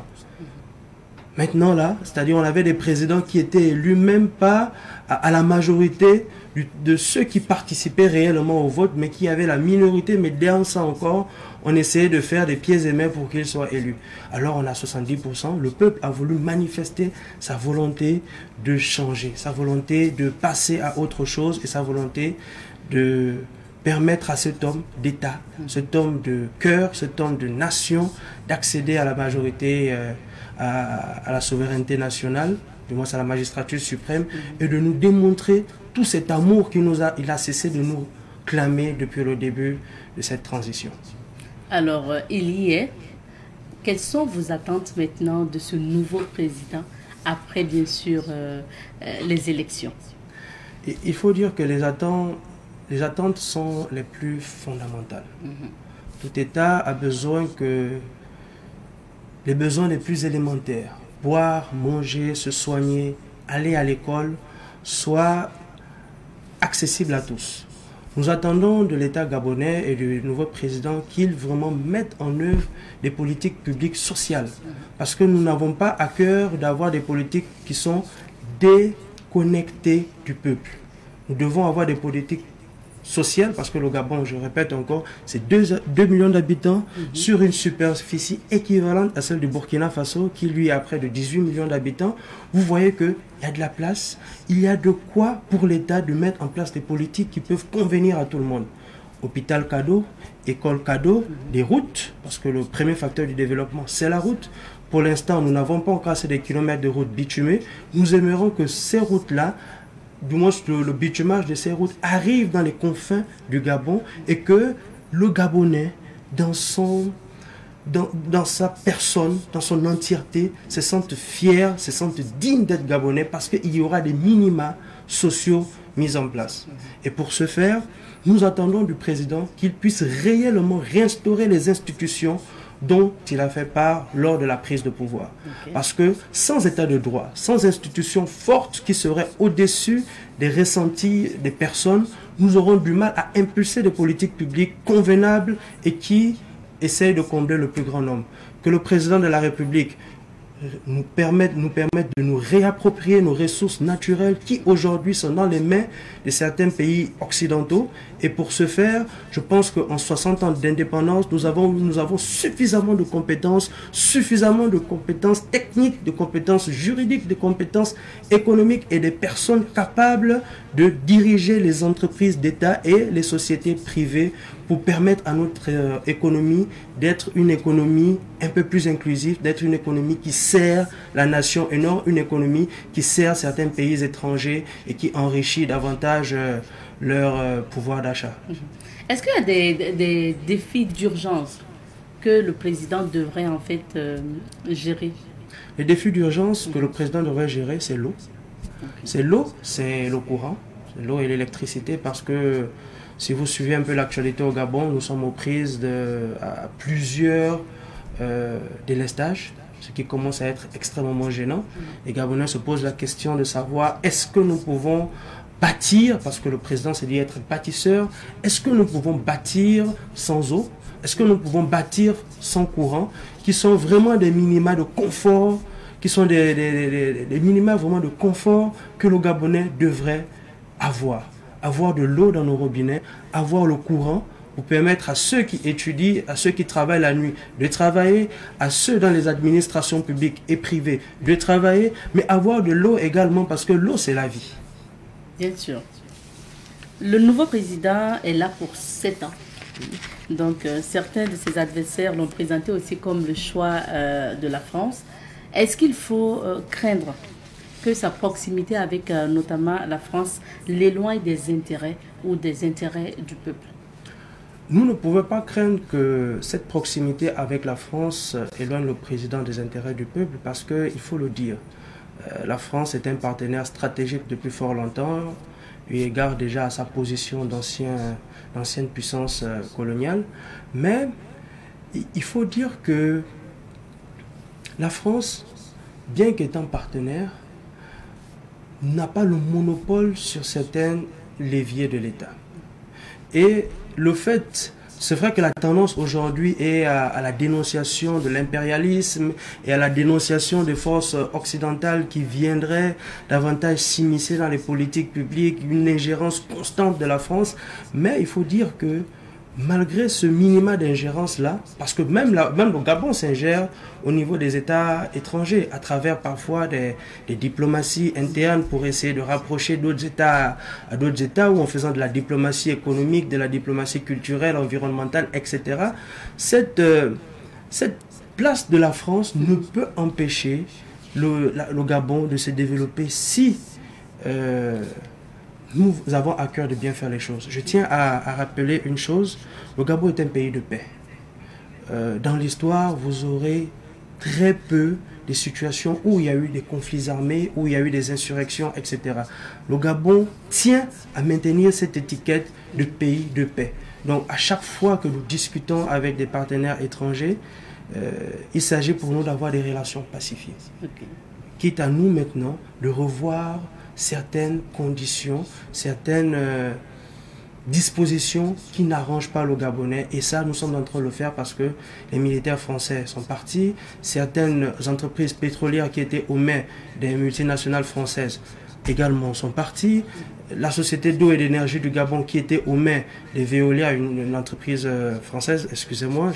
Maintenant là, c'est-à-dire on avait des présidents qui étaient élus même pas à la majorité de ceux qui participaient réellement au vote, mais qui avaient la minorité, mais derrière ça encore, on essayait de faire des pieds et mains pour qu'ils soient élus. Alors on a 70%, le peuple a voulu manifester sa volonté de changer, sa volonté de passer à autre chose et sa volonté de permettre à cet homme d'État, cet homme de cœur, cet homme de nation, d'accéder à la majorité, à la souveraineté nationale, du moins à la magistrature suprême, et de nous démontrer tout cet amour qu'il a cessé de nous clamer depuis le début de cette transition. Alors, il y est. Quelles sont vos attentes maintenant de ce nouveau président, après bien sûr les élections? Il faut dire que les attentes sont les plus fondamentales. Tout État a besoin que les besoins les plus élémentaires, boire, manger, se soigner, aller à l'école, soient accessibles à tous. Nous attendons de l'État gabonais et du nouveau président qu'il vraiment mette en œuvre des politiques publiques sociales. Parce que nous n'avons pas à cœur d'avoir des politiques qui sont déconnectées du peuple. Nous devons avoir des politiques social, parce que le Gabon, je répète encore, c'est 2 millions d'habitants sur une superficie équivalente à celle du Burkina Faso, qui lui a près de 18 millions d'habitants. Vous voyez qu'il y a de la place, il y a de quoi pour l'État de mettre en place des politiques qui peuvent convenir à tout le monde. Hôpital cadeau, école cadeau, des routes, parce que le premier facteur du développement, c'est la route. Pour l'instant, nous n'avons pas encore assez de kilomètres de routes bitumées. Nous aimerions que ces routes-là, du moins le bitumage de ces routes arrive dans les confins du Gabon et que le Gabonais, dans sa personne, dans son entièreté, se sente fier, se sente digne d'être Gabonais parce qu'il y aura des minima sociaux mis en place. Et pour ce faire, nous attendons du président qu'il puisse réellement réinstaurer les institutions dont il a fait part lors de la prise de pouvoir. Parce que sans état de droit, sans institutions fortes qui seraient au-dessus des ressentis des personnes, nous aurons du mal à impulser des politiques publiques convenables et qui essayent de combler le plus grand nombre. Que le président de la République nous permettre de nous réapproprier nos ressources naturelles qui aujourd'hui sont dans les mains de certains pays occidentaux. Et pour ce faire, je pense qu'en 60 ans d'indépendance, nous avons suffisamment de compétences techniques, de compétences juridiques, de compétences économiques et des personnes capables de diriger les entreprises d'État et les sociétés privées pour permettre à notre économie d'être une économie un peu plus inclusive, d'être une économie qui sert la nation et non une économie qui sert certains pays étrangers et qui enrichit davantage leur pouvoir d'achat. Est-ce qu'il y a des défis d'urgence que le président devrait en fait gérer? Les défis d'urgence que le président devrait gérer, c'est l'eau. C'est l'eau, c'est le courant, c'est l'eau et l'électricité, parce que si vous suivez un peu l'actualité au Gabon, nous sommes aux prises à plusieurs délestages, ce qui commence à être extrêmement gênant. Les Gabonais se posent la question de savoir est-ce que nous pouvons bâtir, parce que le président s'est dit être bâtisseur, est-ce que nous pouvons bâtir sans eau? Est-ce que nous pouvons bâtir sans courant, qui sont vraiment des minima de confort, qui sont des minima vraiment de confort que le Gabonais devrait avoir. Avoir de l'eau dans nos robinets, avoir le courant pour permettre à ceux qui étudient, à ceux qui travaillent la nuit de travailler, à ceux dans les administrations publiques et privées de travailler, mais avoir de l'eau également parce que l'eau c'est la vie. Bien sûr. Le nouveau président est là pour 7 ans. Donc certains de ses adversaires l'ont présenté aussi comme le choix de la France. Est-ce qu'il faut craindre que sa proximité avec notamment la France l'éloigne des intérêts ou des intérêts du peuple? Nous ne pouvons pas craindre que cette proximité avec la France éloigne le président des intérêts du peuple parce qu'il faut le dire. La France est un partenaire stratégique depuis fort longtemps, eu égard déjà à sa position d'ancienne puissance coloniale. Mais il faut dire que la France, bien qu'étant partenaire, n'a pas le monopole sur certains leviers de l'État. Et le fait, c'est vrai que la tendance aujourd'hui est à la dénonciation de l'impérialisme et à la dénonciation des forces occidentales qui viendraient davantage s'immiscer dans les politiques publiques, une ingérence constante de la France. Mais il faut dire que malgré ce minima d'ingérence-là, parce que même le Gabon s'ingère au niveau des États étrangers, à travers parfois des diplomaties internes pour essayer de rapprocher d'autres États à d'autres États, ou en faisant de la diplomatie économique, de la diplomatie culturelle, environnementale, etc. Cette place de la France ne peut empêcher le Gabon de se développer si nous avons à cœur de bien faire les choses. Je tiens à rappeler une chose, le Gabon est un pays de paix. Dans l'histoire, vous aurez très peu de situations où il y a eu des conflits armés, où il y a eu des insurrections, etc. Le Gabon tient à maintenir cette étiquette de pays de paix. Donc à chaque fois que nous discutons avec des partenaires étrangers, il s'agit pour nous d'avoir des relations pacifiées. Okay. Quitte à nous maintenant de revoir certaines conditions, certaines dispositions qui n'arrangent pas le Gabonais. Et ça, nous sommes en train de le faire parce que les militaires français sont partis. Certaines entreprises pétrolières qui étaient aux mains des multinationales françaises également sont partis. La société d'eau et d'énergie du Gabon, qui était aux mains des Veolia, une entreprise française, excusez-moi,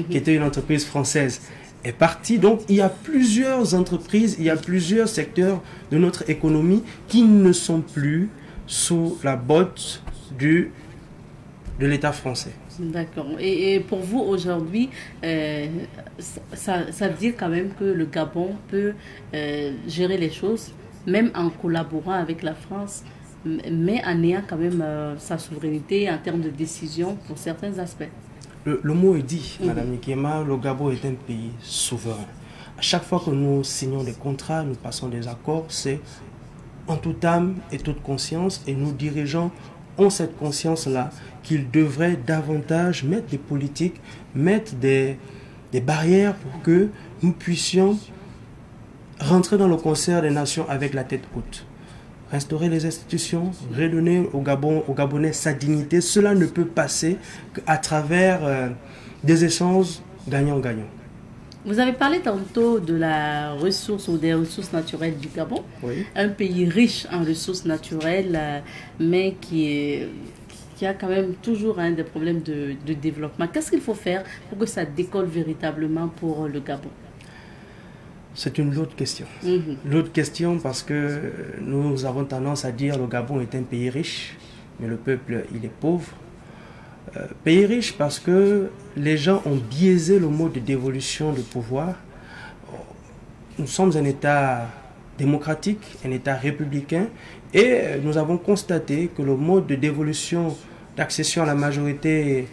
qui était une entreprise française, est partie. Donc il y a plusieurs entreprises, il y a plusieurs secteurs de notre économie qui ne sont plus sous la botte de l'État français. D'accord. Et pour vous, aujourd'hui, ça veut dire quand même que le Gabon peut gérer les choses, même en collaborant avec la France, mais en ayant quand même sa souveraineté en termes de décision pour certains aspects. Le mot est dit, Madame Nikema, le Gabon est un pays souverain. À chaque fois que nous signons des contrats, nous passons des accords, c'est en toute âme et toute conscience, et nos dirigeants ont cette conscience-là qu'ils devraient davantage mettre des politiques, mettre des barrières pour que nous puissions rentrer dans le concert des nations avec la tête haute. Restaurer les institutions, redonner au Gabonais sa dignité, cela ne peut passer qu'à travers des échanges gagnant-gagnant. Vous avez parlé tantôt de la ressource ou des ressources naturelles du Gabon, oui. Un pays riche en ressources naturelles, mais qui a quand même toujours des problèmes de développement. Qu'est-ce qu'il faut faire pour que ça décolle véritablement pour le Gabon? C'est une lourde question. L'autre question parce que nous avons tendance à dire que le Gabon est un pays riche, mais le peuple, il est pauvre. Pays riche parce que les gens ont biaisé le mode de dévolution de pouvoir. Nous sommes un État démocratique, un État républicain, et nous avons constaté que le mode de dévolution, d'accession à la majorité,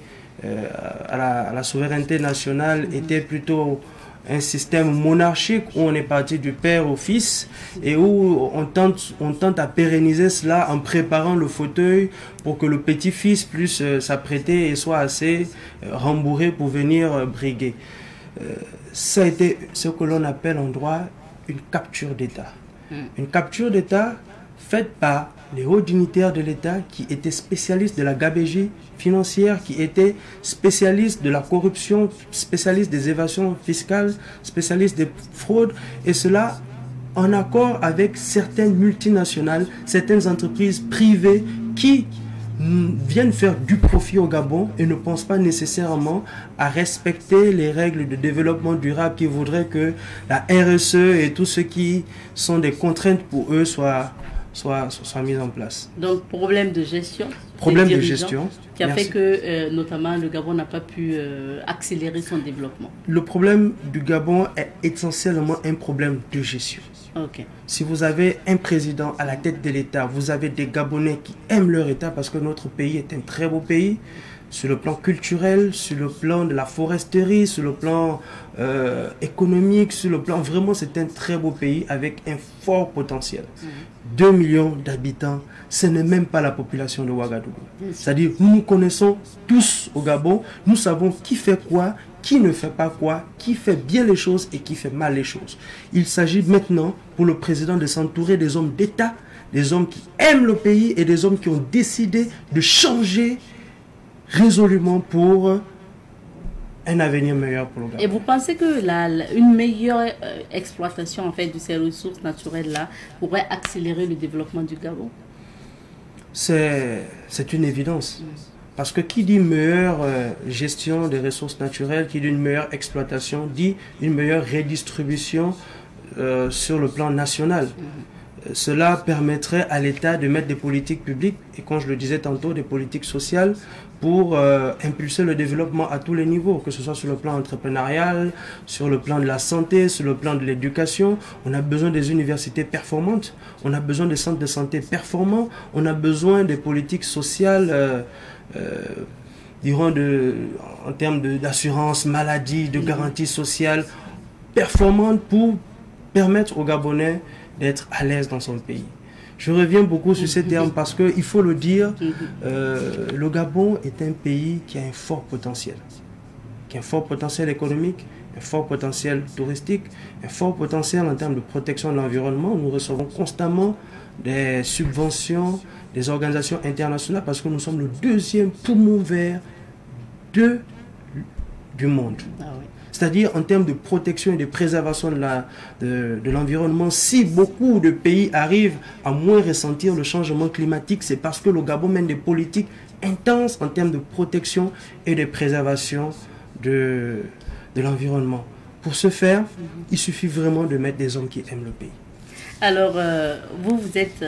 à la souveraineté nationale était plutôt un système monarchique où on est parti du père au fils et où on tente à pérenniser cela en préparant le fauteuil pour que le petit-fils puisse s'apprêter et soit assez rembourré pour venir briguer. Ça a été ce que l'on appelle en droit une capture d'État. Une capture d'État faite par les hauts dignitaires de l'État qui étaient spécialistes de la gabegie financière, qui étaient spécialistes de la corruption, spécialistes des évasions fiscales, spécialistes des fraudes, et cela en accord avec certaines multinationales, certaines entreprises privées qui viennent faire du profit au Gabon et ne pensent pas nécessairement à respecter les règles de développement durable qui voudraient que la RSE et tout ce qui sont des contraintes pour eux soit mis en place. Donc, problème de gestion. Problème de gestion. Qui a fait que, notamment, le Gabon n'a pas pu accélérer son développement. Le problème du Gabon est essentiellement un problème de gestion. Okay. Si vous avez un président à la tête de l'État, vous avez des Gabonais qui aiment leur État parce que notre pays est un très beau pays, sur le plan culturel, sur le plan de la foresterie, sur le plan économique, sur le plan... Vraiment, c'est un très beau pays avec un fort potentiel. 2 millions d'habitants, ce n'est même pas la population de Ouagadougou. C'est-à-dire, nous connaissons tous au Gabon, nous savons qui fait quoi, qui ne fait pas quoi, qui fait bien les choses et qui fait mal les choses. Il s'agit maintenant pour le président de s'entourer des hommes d'État, des hommes qui aiment le pays et des hommes qui ont décidé de changer résolument pour un avenir meilleur pour le Gabon. Et vous pensez que une meilleure exploitation en fait, de ces ressources naturelles-là pourrait accélérer le développement du Gabon? C'est une évidence. Parce que qui dit meilleure gestion des ressources naturelles, qui dit une meilleure exploitation, dit une meilleure redistribution sur le plan national. Cela permettrait à l'État de mettre des politiques publiques, et comme je le disais tantôt, des politiques sociales pour impulser le développement à tous les niveaux, que ce soit sur le plan entrepreneurial, sur le plan de la santé, sur le plan de l'éducation. On a besoin des universités performantes, on a besoin des centres de santé performants, on a besoin des politiques sociales en termes d'assurance maladie, de garantie sociale performante pour permettre aux Gabonais d'être à l'aise dans son pays. Je reviens beaucoup sur ces termes parce qu'il faut le dire, le Gabon est un pays qui a un fort potentiel. Qui a un fort potentiel économique, un fort potentiel touristique, un fort potentiel en termes de protection de l'environnement. Nous recevons constamment des subventions des organisations internationales parce que nous sommes le deuxième poumon vert du monde. Ah oui. C'est-à-dire en termes de protection et de préservation de l'environnement. Si beaucoup de pays arrivent à moins ressentir le changement climatique, c'est parce que le Gabon mène des politiques intenses en termes de protection et de préservation de l'environnement. Pour ce faire, il suffit vraiment de mettre des hommes qui aiment le pays. Alors, vous êtes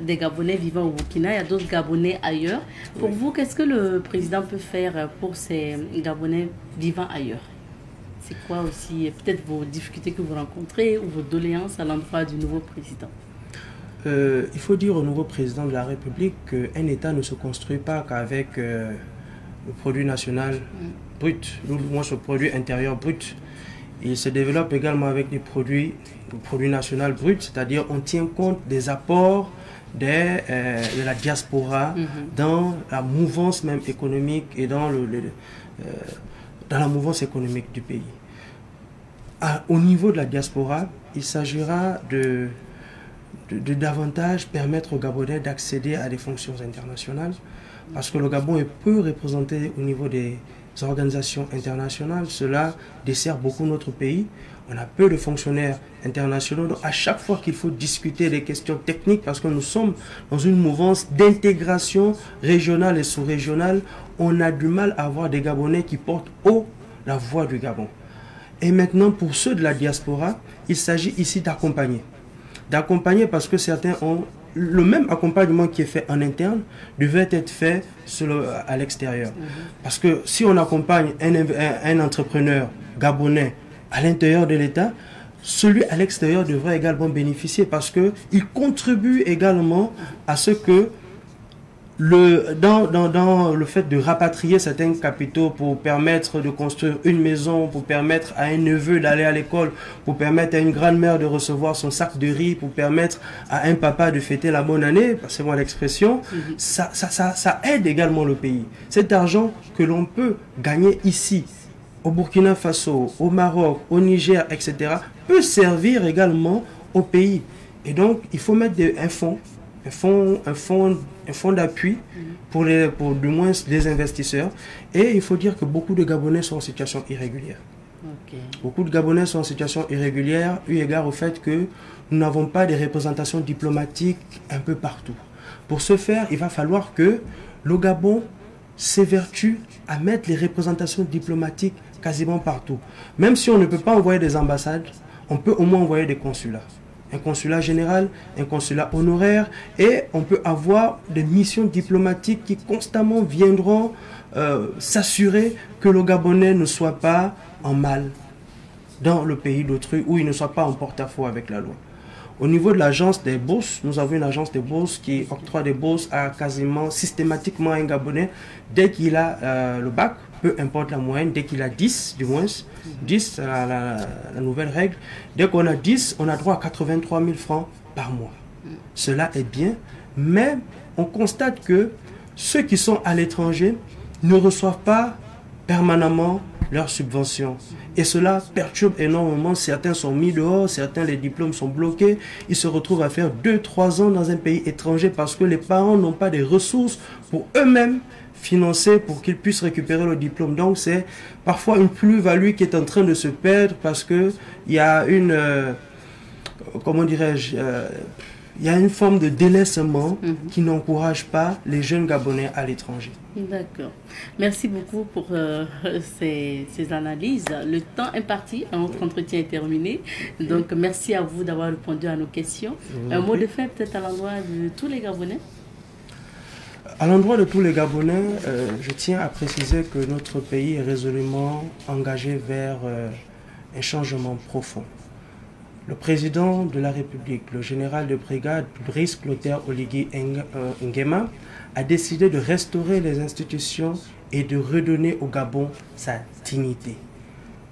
des Gabonais vivant au Burkina, il y a d'autres Gabonais ailleurs. Pour vous, qu'est-ce que le président peut faire pour ces Gabonais vivant ailleurs? C'est quoi aussi peut-être vos difficultés que vous rencontrez ou vos doléances à l'endroit du nouveau président? Il faut dire au nouveau président de la République qu'un État ne se construit pas qu'avec le produit national brut, moi ce produit intérieur brut. Il se développe également avec des produits national brut, c'est-à-dire on tient compte des apports de la diaspora dans la mouvance même économique et dans la mouvance économique du pays. Au niveau de la diaspora, il s'agira de davantage permettre aux Gabonais d'accéder à des fonctions internationales, parce que le Gabon est peu représenté au niveau des organisations internationales. Cela dessert beaucoup notre pays. On a peu de fonctionnaires internationaux. Donc à chaque fois qu'il faut discuter des questions techniques, parce que nous sommes dans une mouvance d'intégration régionale et sous-régionale, on a du mal à avoir des Gabonais qui portent haut la voix du Gabon. Et maintenant, pour ceux de la diaspora, il s'agit ici d'accompagner. D'accompagner parce que certains ont le même accompagnement qui est fait en interne devait être fait à l'extérieur. Parce que si on accompagne un entrepreneur gabonais à l'intérieur de l'État, celui à l'extérieur devrait également bénéficier parce qu'il contribue également à ce que dans le fait de rapatrier certains capitaux pour permettre de construire une maison, pour permettre à un neveu d'aller à l'école, pour permettre à une grand-mère de recevoir son sac de riz, pour permettre à un papa de fêter la bonne année, passez-moi l'expression, ça aide également le pays. Cet argent que l'on peut gagner ici, au Burkina Faso, au Maroc, au Niger, etc., peut servir également au pays. Et donc, il faut mettre un fonds d'appui pour du moins les investisseurs. Et il faut dire que beaucoup de Gabonais sont en situation irrégulière. Beaucoup de Gabonais sont en situation irrégulière, eu égard au fait que nous n'avons pas de représentation diplomatique un peu partout. Pour ce faire, il va falloir que le Gabon s'évertue à mettre les représentations diplomatiques quasiment partout. Même si on ne peut pas envoyer des ambassades, on peut au moins envoyer des consulats. Un consulat général, un consulat honoraire, et on peut avoir des missions diplomatiques qui constamment viendront s'assurer que le Gabonais ne soit pas en mal dans le pays d'autrui, ou il ne soit pas en porte-à-faux avec la loi. Au niveau de l'agence des bourses, nous avons une agence des bourses qui octroie des bourses à quasiment systématiquement un Gabonais dès qu'il a le bac, peu importe la moyenne, dès qu'il a 10 du moins, 10 la nouvelle règle, dès qu'on a 10, on a droit à 83 000 francs par mois. Cela est bien, mais on constate que ceux qui sont à l'étranger ne reçoivent pas permanemment leurs subventions. Et cela perturbe énormément. Certains sont mis dehors, certains les diplômes sont bloqués. Ils se retrouvent à faire 2-3 ans dans un pays étranger parce que les parents n'ont pas des ressources pour eux-mêmes financer pour qu'ils puissent récupérer le diplôme. Donc c'est parfois une plus-value qui est en train de se perdre parce que il y a une comment dirais-je, il y a une forme de délaissement qui n'encourage pas les jeunes Gabonais à l'étranger. D'accord. Merci beaucoup pour ces analyses. Le temps imparti à notre entretien est terminé. Donc, merci à vous d'avoir répondu à nos questions. Un mot de fin peut-être à l'endroit de tous les Gabonais? À l'endroit de tous les Gabonais, je tiens à préciser que notre pays est résolument engagé vers un changement profond. Le président de la République, le général de brigade Brice Clotaire Oligui Nguema, a décidé de restaurer les institutions et de redonner au Gabon sa dignité.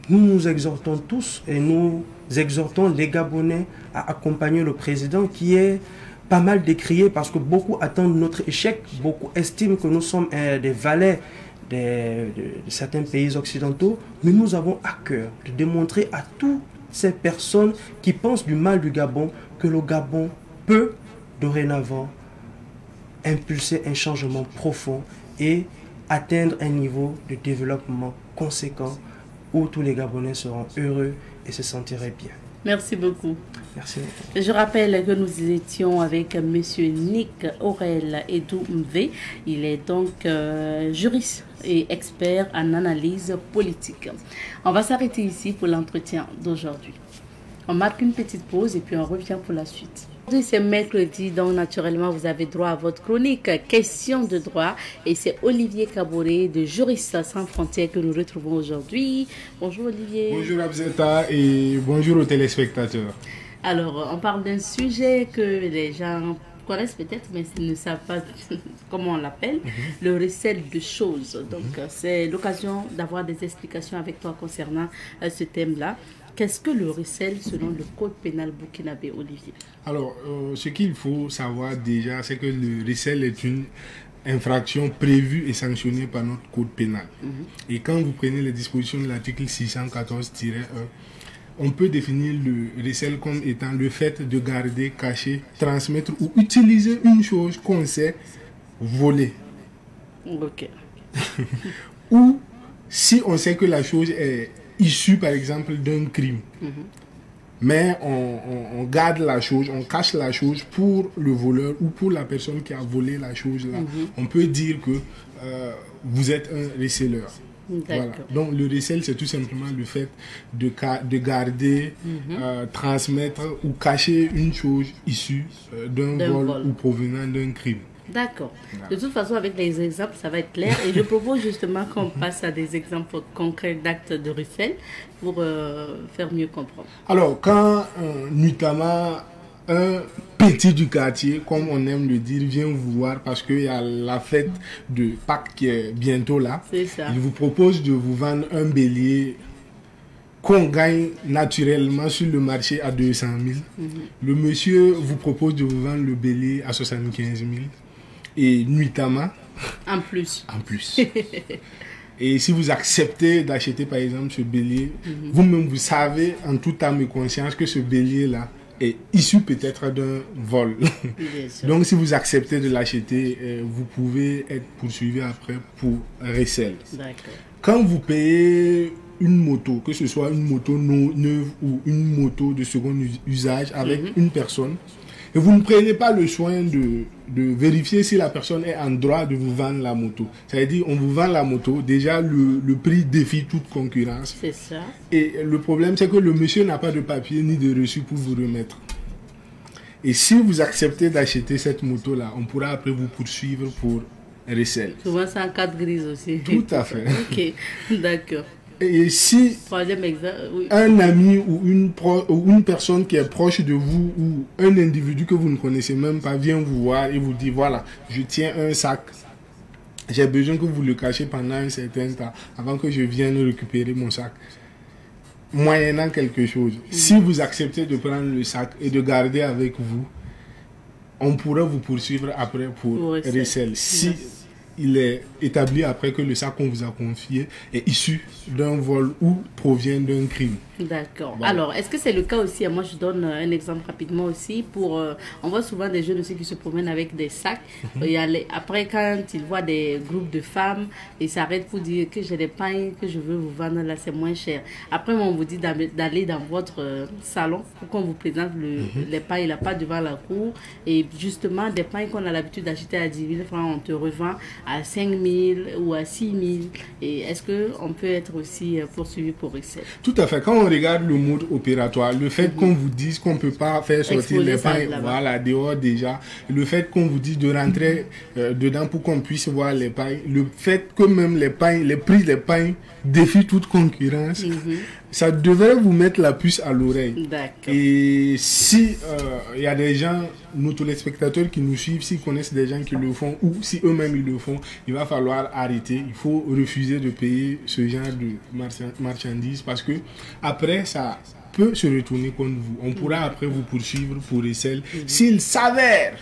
Nous nous exhortons tous et nous exhortons les Gabonais à accompagner le président qui est pas mal décrié parce que beaucoup attendent notre échec, beaucoup estiment que nous sommes des valets de certains pays occidentaux, mais nous avons à cœur de démontrer à toutes ces personnes qui pensent du mal du Gabon que le Gabon peut dorénavant impulser un changement profond et atteindre un niveau de développement conséquent où tous les Gabonais seront heureux et se sentiraient bien. Merci beaucoup. Merci. Je rappelle que nous étions avec M. Nick Aurel Edou-Mvé. Il est donc juriste et expert en analyse politique. On va s'arrêter ici pour l'entretien d'aujourd'hui. On marque une petite pause et puis on revient pour la suite. Aujourd'hui, c'est mercredi, donc naturellement, vous avez droit à votre chronique Question de droit. Et c'est Olivier Kaboré de Juristes sans frontières que nous retrouvons aujourd'hui. Bonjour Olivier. Bonjour Abzeta et bonjour aux téléspectateurs. Alors, on parle d'un sujet que les gens connaissent peut-être, mais ne savent pas comment on l'appelle, le recel de choses. Donc, c'est l'occasion d'avoir des explications avec toi concernant ce thème-là. Qu'est-ce que le recel selon le code pénal burkinabé, Olivier? Alors, ce qu'il faut savoir déjà, c'est que le recel est une infraction prévue et sanctionnée par notre code pénal. Et quand vous prenez les dispositions de l'article 614-1, on peut définir le recel comme étant le fait de garder, cacher, transmettre ou utiliser une chose qu'on sait voler. Ok. Ou si on sait que la chose est issue par exemple d'un crime. Mais on garde la chose, on cache la chose pour le voleur ou pour la personne qui a volé la chose là. On peut dire que vous êtes un receleur. Voilà. Donc le recel, c'est tout simplement le fait de garder, transmettre ou cacher une chose issue d'un vol ou provenant d'un crime. D'accord. De toute façon, avec les exemples, ça va être clair. Et je propose justement qu'on passe à des exemples concrets d'actes de recel pour faire mieux comprendre. Alors, quand notamment un petit du quartier, comme on aime le dire, vient vous voir parce qu'il y a la fête de Pâques qui est bientôt là. C'est ça. Il vous propose de vous vendre un bélier qu'on gagne naturellement sur le marché à 200 000. Le monsieur vous propose de vous vendre le bélier à 75 000. Et nuitamment, en plus. Et si vous acceptez d'acheter par exemple ce bélier, vous-même vous savez en toute âme et conscience que ce bélier-là est issu peut-être d'un vol. Donc si vous acceptez de l'acheter, vous pouvez être poursuivi après pour recel. Quand vous payez une moto, que ce soit une moto neuve ou une moto de second usage avec une personne, et vous ne prenez pas le soin de vérifier si la personne est en droit de vous vendre la moto. C'est-à-dire, on vous vend la moto, déjà le prix défie toute concurrence. C'est ça. Et le problème, c'est que le monsieur n'a pas de papier ni de reçu pour vous remettre. Et si vous acceptez d'acheter cette moto-là, on pourra après vous poursuivre pour recel. Souvent, c'est en carte grise aussi. Tout à fait. Ok, d'accord. Et si un ami ou une personne qui est proche de vous ou un individu que vous ne connaissez même pas vient vous voir et vous dit voilà, je tiens un sac, j'ai besoin que vous le cachiez pendant un certain temps avant que je vienne récupérer mon sac, moyennant quelque chose. Si vous acceptez de prendre le sac et de garder avec vous, on pourra vous poursuivre après pour recel. Si il est établi après que le sac qu'on vous a confié est issu d'un vol ou provient d'un crime. D'accord. Bon. Alors, est-ce que c'est le cas aussi? Moi, je donne un exemple rapidement aussi. On voit souvent des jeunes aussi qui se promènent avec des sacs. Après, quand ils voient des groupes de femmes, ils s'arrêtent pour dire que j'ai des pains que je veux vous vendre là, c'est moins cher. Après, on vous dit d'aller dans votre salon pour qu'on vous présente les pains. Il n'a pas devant la cour. Et justement, des pains qu'on a l'habitude d'acheter à 10 000 francs, on te revend à 5 000 ou à 6 000. Et est-ce qu'on peut être aussi poursuivi pour recel? Tout à fait. Quand on regarde le mode opératoire, le fait qu'on vous dise qu'on ne peut pas faire sortir les pains dehors déjà, le fait qu'on vous dise de rentrer dedans pour qu'on puisse voir les pains, le fait que même les prix des pains défient toute concurrence, ça devrait vous mettre la puce à l'oreille. Et si il y a des gens, nos téléspectateurs qui nous suivent, s'ils connaissent des gens qui le font ou si eux-mêmes ils le font, il va falloir arrêter. Il faut refuser de payer ce genre de marchandises parce que après ça peut se retourner contre vous. On pourra après vous poursuivre pour recel s'il s'avère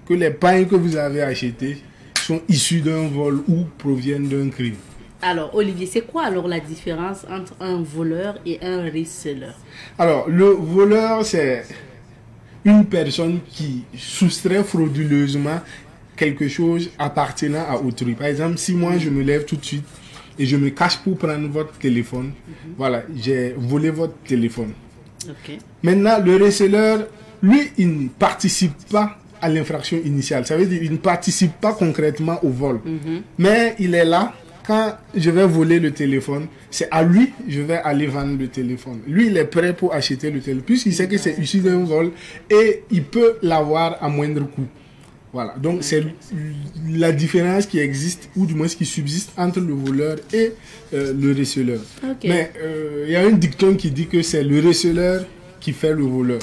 que les pains que vous avez achetés sont issus d'un vol ou proviennent d'un crime. Alors, Olivier, c'est quoi alors la différence entre un voleur et un receleur? Alors, le voleur, c'est une personne qui soustrait frauduleusement quelque chose appartenant à autrui. Par exemple, si moi je me lève tout de suite et je me cache pour prendre votre téléphone. Voilà, j'ai volé votre téléphone. Maintenant, le receleur, lui, il ne participe pas à l'infraction initiale. Ça veut dire qu'il ne participe pas concrètement au vol. Mais il est là. Quand je vais voler le téléphone, c'est à lui que je vais aller vendre le téléphone. Lui, il est prêt pour acheter le téléphone, puisqu'il sait que c'est issu d'un vol et il peut l'avoir à moindre coût. Voilà, donc c'est la différence qui existe, ou du moins qui subsiste entre le voleur et le receleur. Mais il y a un dicton qui dit que c'est le receleur qui fait le voleur.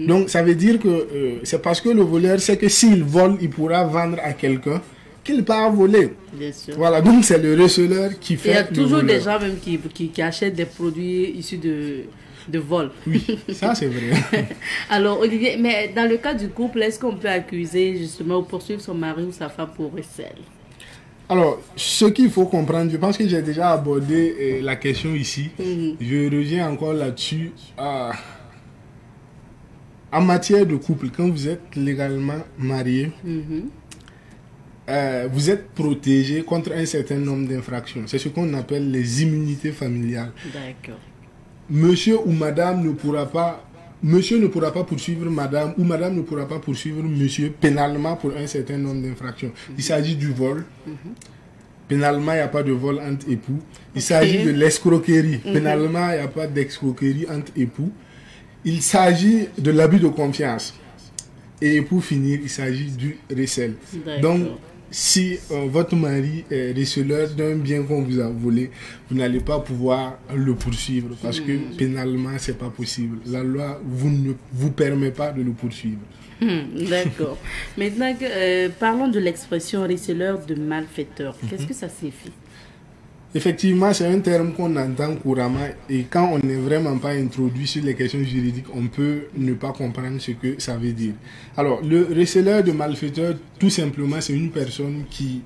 Donc ça veut dire que c'est parce que le voleur sait que s'il vole, il pourra vendre à quelqu'un qu'il part voler. Bien sûr. Voilà, donc c'est le receleur qui fait le voleur. Il y a toujours des gens même qui achètent des produits issus de vol. Oui, ça c'est vrai. Alors Olivier, mais dans le cas du couple, est-ce qu'on peut accuser justement ou poursuivre son mari ou sa femme pour recel? Alors, ce qu'il faut comprendre, je pense que j'ai déjà abordé la question ici. Je reviens encore là-dessus. En matière de couple, quand vous êtes légalement marié, vous êtes protégé contre un certain nombre d'infractions. C'est ce qu'on appelle les immunités familiales. D'accord. Monsieur ou madame ne pourra pas, monsieur ne pourra pas poursuivre madame, ou madame ne pourra pas poursuivre monsieur pénalement pour un certain nombre d'infractions. Il s'agit du vol. Pénalement, il n'y a pas de vol entre époux. Il s'agit de l'escroquerie. Pénalement, il n'y a pas d'escroquerie entre époux. Il s'agit de l'abus de confiance. Et pour finir, il s'agit du recel. Donc, si votre mari est receleur d'un bien qu'on vous a volé, vous n'allez pas pouvoir le poursuivre parce que pénalement, ce n'est pas possible. La loi ne vous permet pas de le poursuivre. D'accord. Maintenant, parlons de l'expression receleur de malfaiteur. Qu'est-ce que ça signifie? Effectivement, c'est un terme qu'on entend couramment et quand on n'est vraiment pas introduit sur les questions juridiques, on peut ne pas comprendre ce que ça veut dire. Alors, le receleur de malfaiteur, tout simplement, c'est une personne qui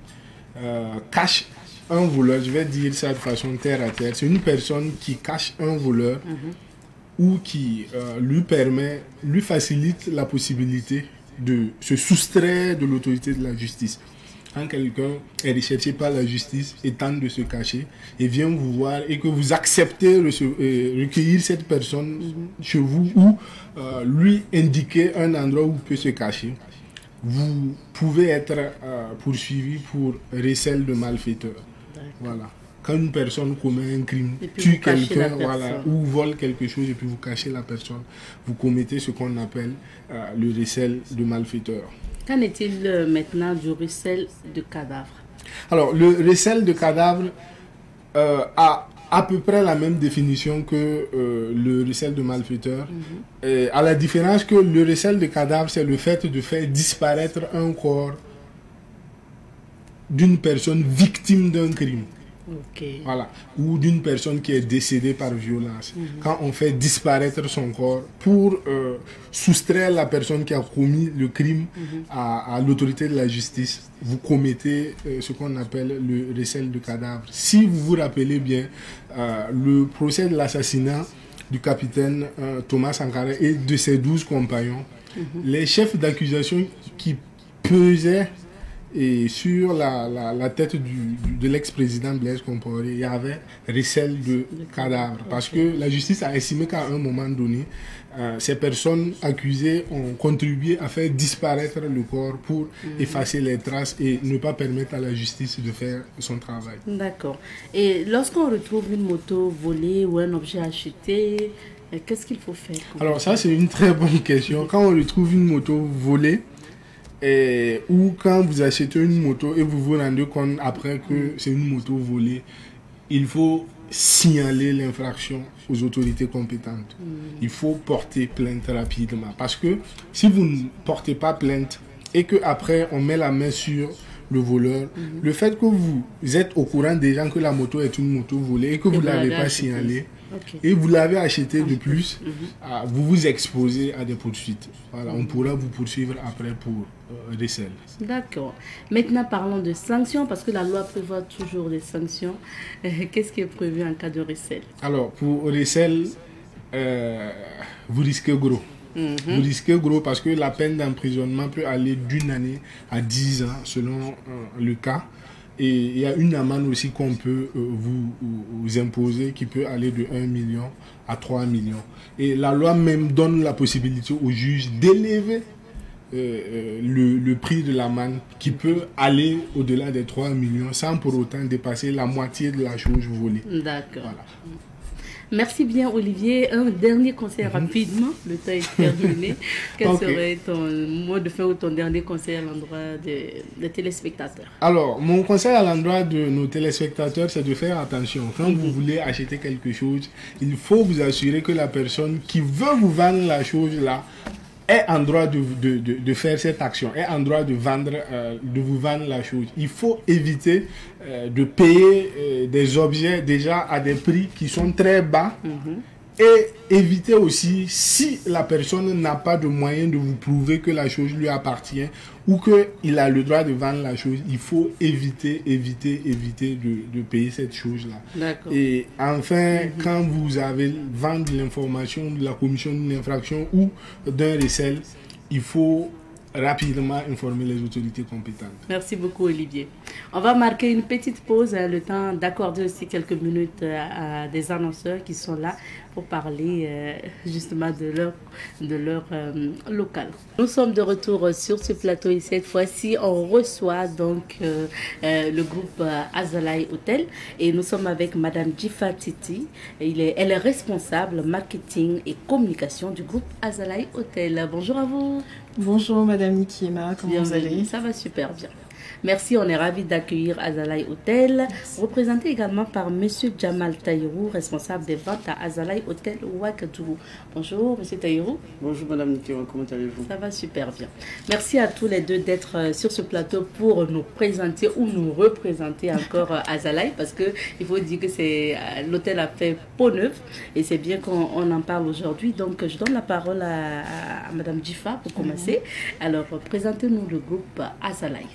cache un voleur. Je vais dire ça de façon terre à terre. C'est une personne qui cache un voleur ou qui lui facilite la possibilité de se soustraire de l'autorité de la justice. Quand quelqu'un est recherché par la justice et tente de se cacher et vient vous voir et que vous acceptez recueillir cette personne chez vous ou lui indiquer un endroit où il peut se cacher, vous pouvez être poursuivi pour recel de malfaiteur. Voilà. Quand une personne commet un crime, tue quelqu'un, voilà, ou vole quelque chose et puis vous cachez la personne, vous commettez ce qu'on appelle le recel de malfaiteur. Qu'en est-il maintenant du recel de cadavre? Alors, le recel de cadavre a à peu près la même définition que le recel de malfaiteur. À la différence que le recel de cadavre, c'est le fait de faire disparaître un corps d'une personne victime d'un crime. Voilà. Ou d'une personne qui est décédée par violence. Quand on fait disparaître son corps pour soustraire la personne qui a commis le crime à l'autorité de la justice, vous commettez ce qu'on appelle le recel de cadavre. Si vous vous rappelez bien, le procès de l'assassinat du capitaine Thomas Sankara et de ses 12 compagnons, les chefs d'accusation qui pesaient et sur la tête de l'ex-président Blaise Compaoré, il y avait recel de cadavre. Parce que la justice a estimé qu'à un moment donné, ces personnes accusées ont contribué à faire disparaître le corps pour effacer les traces et ne pas permettre à la justice de faire son travail. D'accord. Et lorsqu'on retrouve une moto volée ou un objet acheté, qu'est-ce qu'il faut faire? Alors ça, c'est une très bonne question. Quand on retrouve une moto volée, ou quand vous achetez une moto et vous vous rendez compte après que c'est une moto volée, il faut signaler l'infraction aux autorités compétentes. Il faut porter plainte rapidement. Parce que si vous ne portez pas plainte et qu'après on met la main sur le voleur, le fait que vous êtes au courant des gens que la moto est une moto volée et que vous ne l'avez pas signalé, et vous l'avez acheté de plus, vous vous exposez à des poursuites. Voilà, on pourra vous poursuivre après pour recel. D'accord. Maintenant, parlons de sanctions, parce que la loi prévoit toujours des sanctions. Qu'est-ce qui est prévu en cas de recel? Alors, pour recel, vous risquez gros. Vous risquez gros parce que la peine d'emprisonnement peut aller d'1 année à 10 ans selon le cas. Et il y a une amende aussi qu'on peut vous imposer qui peut aller de 1 million à 3 millions. Et la loi même donne la possibilité au juge d'élever le prix de l'amende qui peut aller au-delà des 3 millions sans pour autant dépasser la moitié de la chose volée. D'accord. Voilà. Merci bien Olivier. Un dernier conseil rapidement, le temps est terminé. Quel serait ton mot de fin ou ton dernier conseil à l'endroit des téléspectateurs? Alors, mon conseil à l'endroit de nos téléspectateurs, c'est de faire attention. Quand vous voulez acheter quelque chose, il faut vous assurer que la personne qui veut vous vendre la chose là est en droit de faire cette action, est en droit de vous vendre la chose. Il faut éviter de payer des objets déjà à des prix qui sont très bas et éviter aussi, si la personne n'a pas de moyen de vous prouver que la chose lui appartient ou qu'il a le droit de vendre la chose, il faut éviter de payer cette chose-là. Et enfin, quand vous avez vendu l'information de la commission d'une infraction ou d'un recel, il faut rapidement informer les autorités compétentes. Merci beaucoup Olivier. On va marquer une petite pause, le temps d'accorder aussi quelques minutes à des annonceurs qui sont là pour parler justement de leur local. Nous sommes de retour sur ce plateau et cette fois-ci on reçoit donc le groupe Azalai Hotel et nous sommes avec Madame Djifa Titi. Elle est responsable marketing et communication du groupe Azalai Hotel. Bonjour à vous. Bonjour Madame Nikima, comment vous allez? Ça va super bien. Merci, on est ravis d'accueillir Azalai Hotel, représenté également par Monsieur Jamal Taïrou, responsable des ventes à Azalai Hotel Ouagadougou. Bonjour Monsieur Taïrou. Bonjour Madame Nikima, comment allez-vous? Ça va super bien. Merci à tous les deux d'être sur ce plateau pour nous présenter ou nous représenter encore Azalai, parce qu'il faut dire que l'hôtel a fait peau neuve et c'est bien qu'on en parle aujourd'hui. Donc je donne la parole à Madame Djifa pour commencer. Alors présentez-nous le groupe Azalai.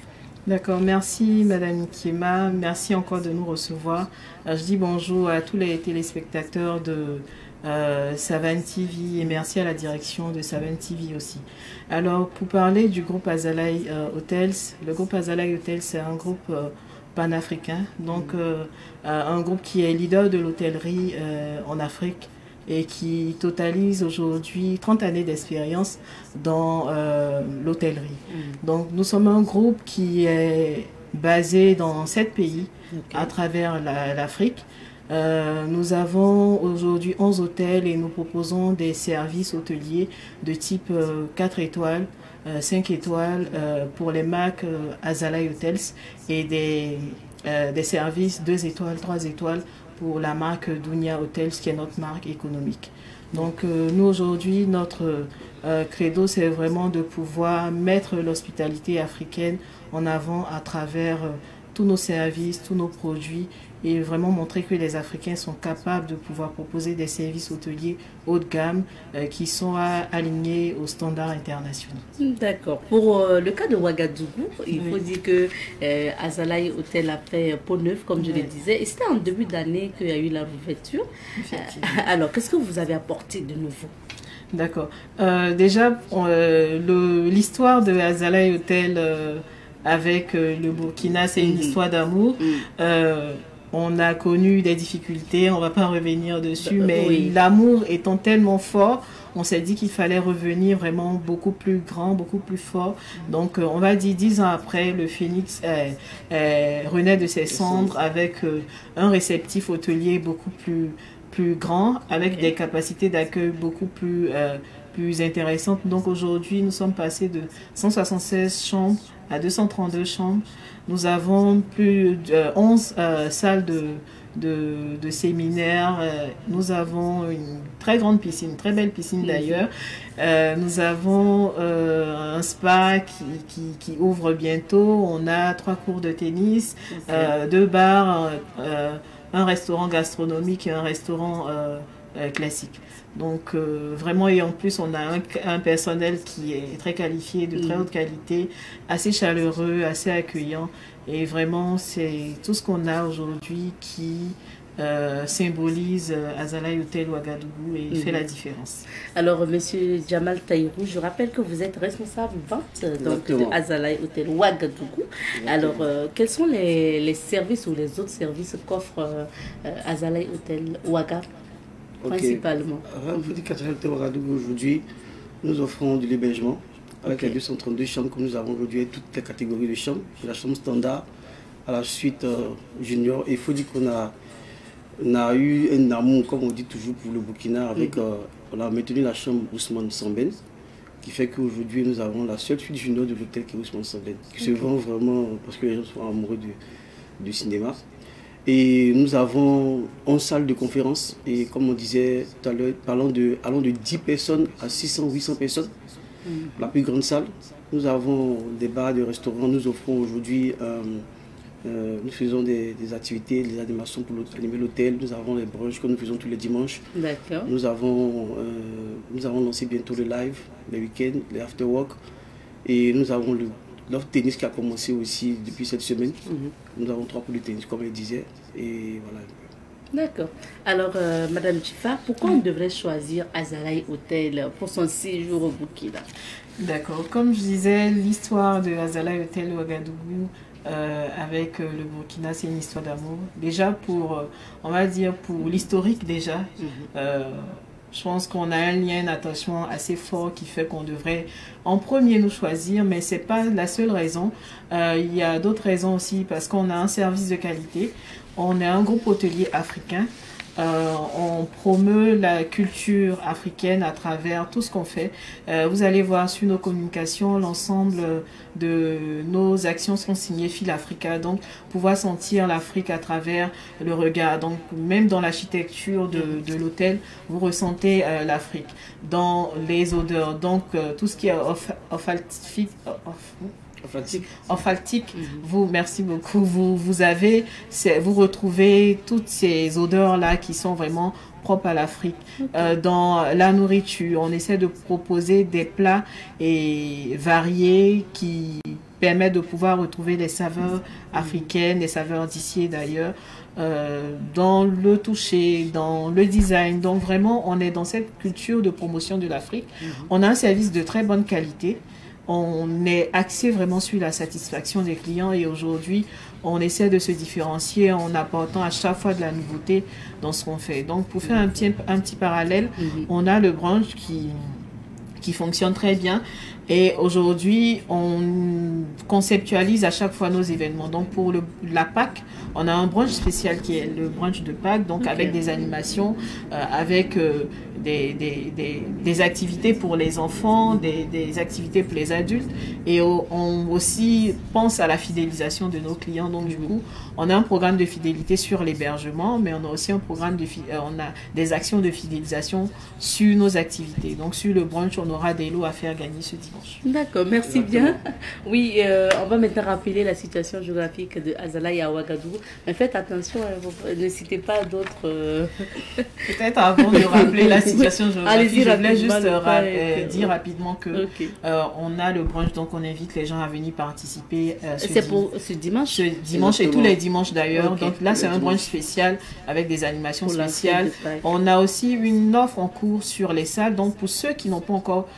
D'accord, merci Madame Nikima, merci encore de nous recevoir. Je dis bonjour à tous les téléspectateurs de Savane TV et merci à la direction de Savane TV aussi. Alors pour parler du groupe Azalai Hotels, le groupe Azalai Hotels c'est un groupe panafricain, donc un groupe qui est leader de l'hôtellerie en Afrique et qui totalise aujourd'hui 30 années d'expérience dans l'hôtellerie. Donc nous sommes un groupe qui est basé dans 7 pays à travers l'Afrique. Nous avons aujourd'hui 11 hôtels et nous proposons des services hôteliers de type 4 étoiles, 5 étoiles pour les marques Azalai Hotels et des services 2 étoiles, 3 étoiles pour la marque Dunia Hotels qui est notre marque économique. Donc nous aujourd'hui, notre credo c'est vraiment de pouvoir mettre l'hospitalité africaine en avant à travers tous nos services, tous nos produits et vraiment montrer que les Africains sont capables de pouvoir proposer des services hôteliers haut de gamme qui sont alignés aux standards internationaux. D'accord. Pour le cas de Ouagadougou, il faut dire que Azalai Hotel a fait peau neuve, comme je le disais, et c'était en début d'année qu'il y a eu la réouverture. Alors, qu'est-ce que vous avez apporté de nouveau? D'accord. Déjà, l'histoire de Azalai Hotel avec le Burkina, c'est une histoire d'amour. On a connu des difficultés, on ne va pas revenir dessus, mais l'amour étant tellement fort, on s'est dit qu'il fallait revenir vraiment beaucoup plus grand, beaucoup plus fort. Donc on va dire 10 ans après, le Phénix renaît de ses cendres avec un réceptif hôtelier beaucoup plus grand, avec des capacités d'accueil beaucoup plus intéressantes. Donc aujourd'hui, nous sommes passés de 176 chambres à 232 chambres. Nous avons plus de 11 salles de séminaires. Nous avons une très grande piscine, une très belle piscine d'ailleurs. Nous avons un spa qui ouvre bientôt. On a 3 cours de tennis, 2 bars, un restaurant gastronomique et un restaurant classique. Donc vraiment, et en plus on a un personnel qui est très qualifié, de très haute qualité, assez chaleureux, assez accueillant, et vraiment c'est tout ce qu'on a aujourd'hui qui symbolise Azalaï Hotel Ouagadougou et fait la différence. Alors, Monsieur Jamal Taïrou, je rappelle que vous êtes responsable vente donc, de Azalaï Hotel Ouagadougou. Alors, quels sont les services ou les autres services qu'offre Azalaï Hotel Ouaga principalement? Vous dites qu'Azalaï Hotel Ouagadougou, aujourd'hui, nous offrons de l'hébergement avec les 232 chambres que nous avons aujourd'hui, toutes les catégories de chambres, de la chambre standard à la suite junior. Et il faut dire qu'on a eu un amour, comme on dit toujours, pour le Burkina. Avec, on a maintenu la chambre Ousmane Sambène, qui fait qu'aujourd'hui nous avons la seule suite junior de l'hôtel qui est Ousmane Sambène, qui se vend vraiment parce que les gens sont amoureux du cinéma. Et nous avons 11 salles de conférence. Et comme on disait tout à l'heure, allant de 10 personnes à 600, 800 personnes. La plus grande salle. Nous avons des bars, des restaurants. Nous offrons aujourd'hui, nous faisons des activités, des animations pour animer l'hôtel. Nous avons les brunchs que nous faisons tous les dimanches. D'accord. Nous avons lancé bientôt le live, les week-ends, les after-work. Et nous avons l'offre tennis qui a commencé aussi depuis cette semaine. Nous avons 3 poules de tennis, comme elle disait. Et voilà. D'accord. Alors, Madame Chifa, pourquoi on devrait choisir Azalaï Hotel pour son séjour au Burkina? D'accord. Comme je disais, l'histoire de Azalaï Hotel Ouagadougou avec le Burkina, c'est une histoire d'amour. Déjà pour, on va dire, pour l'historique déjà. Je pense qu'on a un lien d'attachement assez fort qui fait qu'on devrait en premier nous choisir, mais ce n'est pas la seule raison. Il y a d'autres raisons aussi parce qu'on a un service de qualité. On est un groupe hôtelier africain. On promeut la culture africaine à travers tout ce qu'on fait. Vous allez voir sur nos communications, l'ensemble de nos actions sont signées Fil Africa, donc pouvoir sentir l'Afrique à travers le regard. Donc même dans l'architecture de l'hôtel, vous ressentez l'Afrique. Dans les odeurs, donc tout ce qui est olfactique, merci beaucoup. Vous retrouvez toutes ces odeurs-là qui sont vraiment propres à l'Afrique. Dans la nourriture, on essaie de proposer des plats variés qui permettent de pouvoir retrouver des saveurs africaines, des saveurs d'ici et d'ailleurs. Dans le toucher, dans le design. Donc vraiment, on est dans cette culture de promotion de l'Afrique. On a un service de très bonne qualité. On est axé vraiment sur la satisfaction des clients et aujourd'hui, on essaie de se différencier en apportant à chaque fois de la nouveauté dans ce qu'on fait. Donc, pour faire un petit parallèle, on a le brunch qui fonctionne très bien. Et aujourd'hui, on conceptualise à chaque fois nos événements. Donc, pour la Pâques, on a un brunch spécial qui est le brunch de Pâques, donc avec des animations, avec des activités pour les enfants, des activités pour les adultes. Et on aussi pense à la fidélisation de nos clients. Donc, du coup, on a un programme de fidélité sur l'hébergement, mais on a aussi un programme on a des actions de fidélisation sur nos activités. Donc, sur le brunch, on aura des lots à faire gagner ce dimanche. D'accord, merci bien. Oui, on va maintenant rappeler la situation géographique de Azalaï à Ouagadougou. Mais faites attention, ne citez pas d'autres... Peut-être avant de rappeler la situation géographique, je voulais juste dire rapidement que on a le brunch, donc on invite les gens à venir participer. C'est pour ce dimanche? Ce dimanche et tous les dimanches d'ailleurs. Donc là, c'est un brunch spécial avec des animations spéciales. On a aussi une offre en cours sur les salles. Donc pour ceux qui n'ont pas encore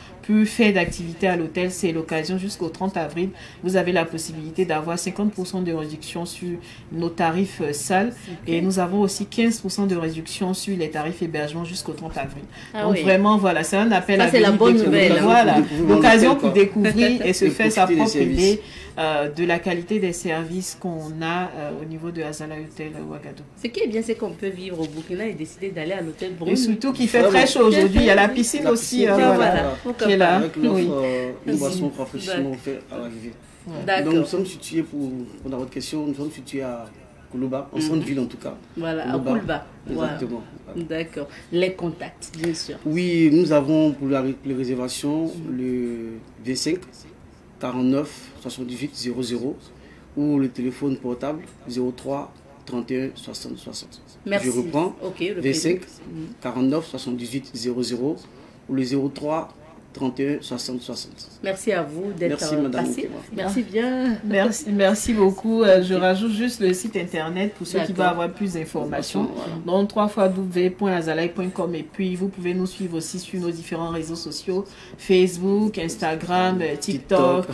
faire d'activité à l'hôtel, c'est l'occasion jusqu'au 30 avril. Vous avez la possibilité d'avoir 50% de réduction sur nos tarifs salles et nous avons aussi 15% de réduction sur les tarifs hébergement jusqu'au 30 avril. Donc vraiment, voilà, c'est un appel à c'est la bonne nouvelle. Voilà, l'occasion pour découvrir et se faire sa propre idée de la qualité des services qu'on a au niveau de Azalaï Hotel Ouagadougou. Ce qui est bien, c'est qu'on peut vivre au Burkina et décider d'aller à l'hôtel Brune. Et surtout qu'il fait très chaud aujourd'hui. Il y a la piscine aussi qui est là. Avec l'offre, une boisson rafraîchissement offerte à l'arrivée. Donc nous sommes situés, pour votre question, nous sommes situés à Koulouba, en centre-ville en tout cas. Voilà, à Koulouba. Exactement. D'accord. Les contacts, bien sûr. Oui, nous avons pour les réservations le V5 49 78 00 ou le téléphone portable 03 31 60 60. Merci. Je reprends. V5 49 78 00 ou le 03 31 60 60. Merci à vous d'être passé. Merci bien. Merci beaucoup. Je rajoute juste le site internet pour ceux qui veulent avoir plus d'informations. Donc www.azalaï.com, et puis vous pouvez nous suivre aussi sur nos différents réseaux sociaux, Facebook, Instagram, TikTok,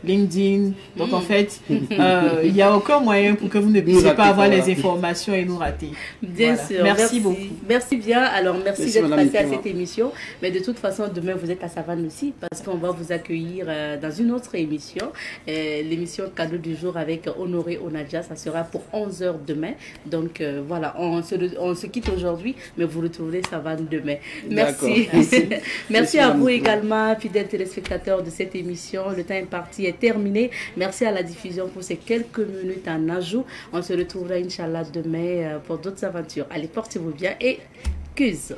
LinkedIn. Donc en fait, il n'y a aucun moyen pour que vous ne puissiez pas avoir les informations et nous rater. Bien sûr. Merci beaucoup. Merci bien. Alors merci d'être passé à cette émission. Mais de toute façon, demain vous êtes à Savane aussi, parce qu'on va vous accueillir dans une autre émission. L'émission cadeau du jour avec Honoré Onadja, ça sera pour 11h demain. Donc voilà, on se quitte aujourd'hui, mais vous retrouverez Savane demain. Merci. Merci à vous également, fidèles téléspectateurs de cette émission. Le temps imparti est terminé. Merci à la diffusion pour ces quelques minutes en ajout. On se retrouvera Inch'Allah demain pour d'autres aventures. Allez, portez-vous bien et cuse.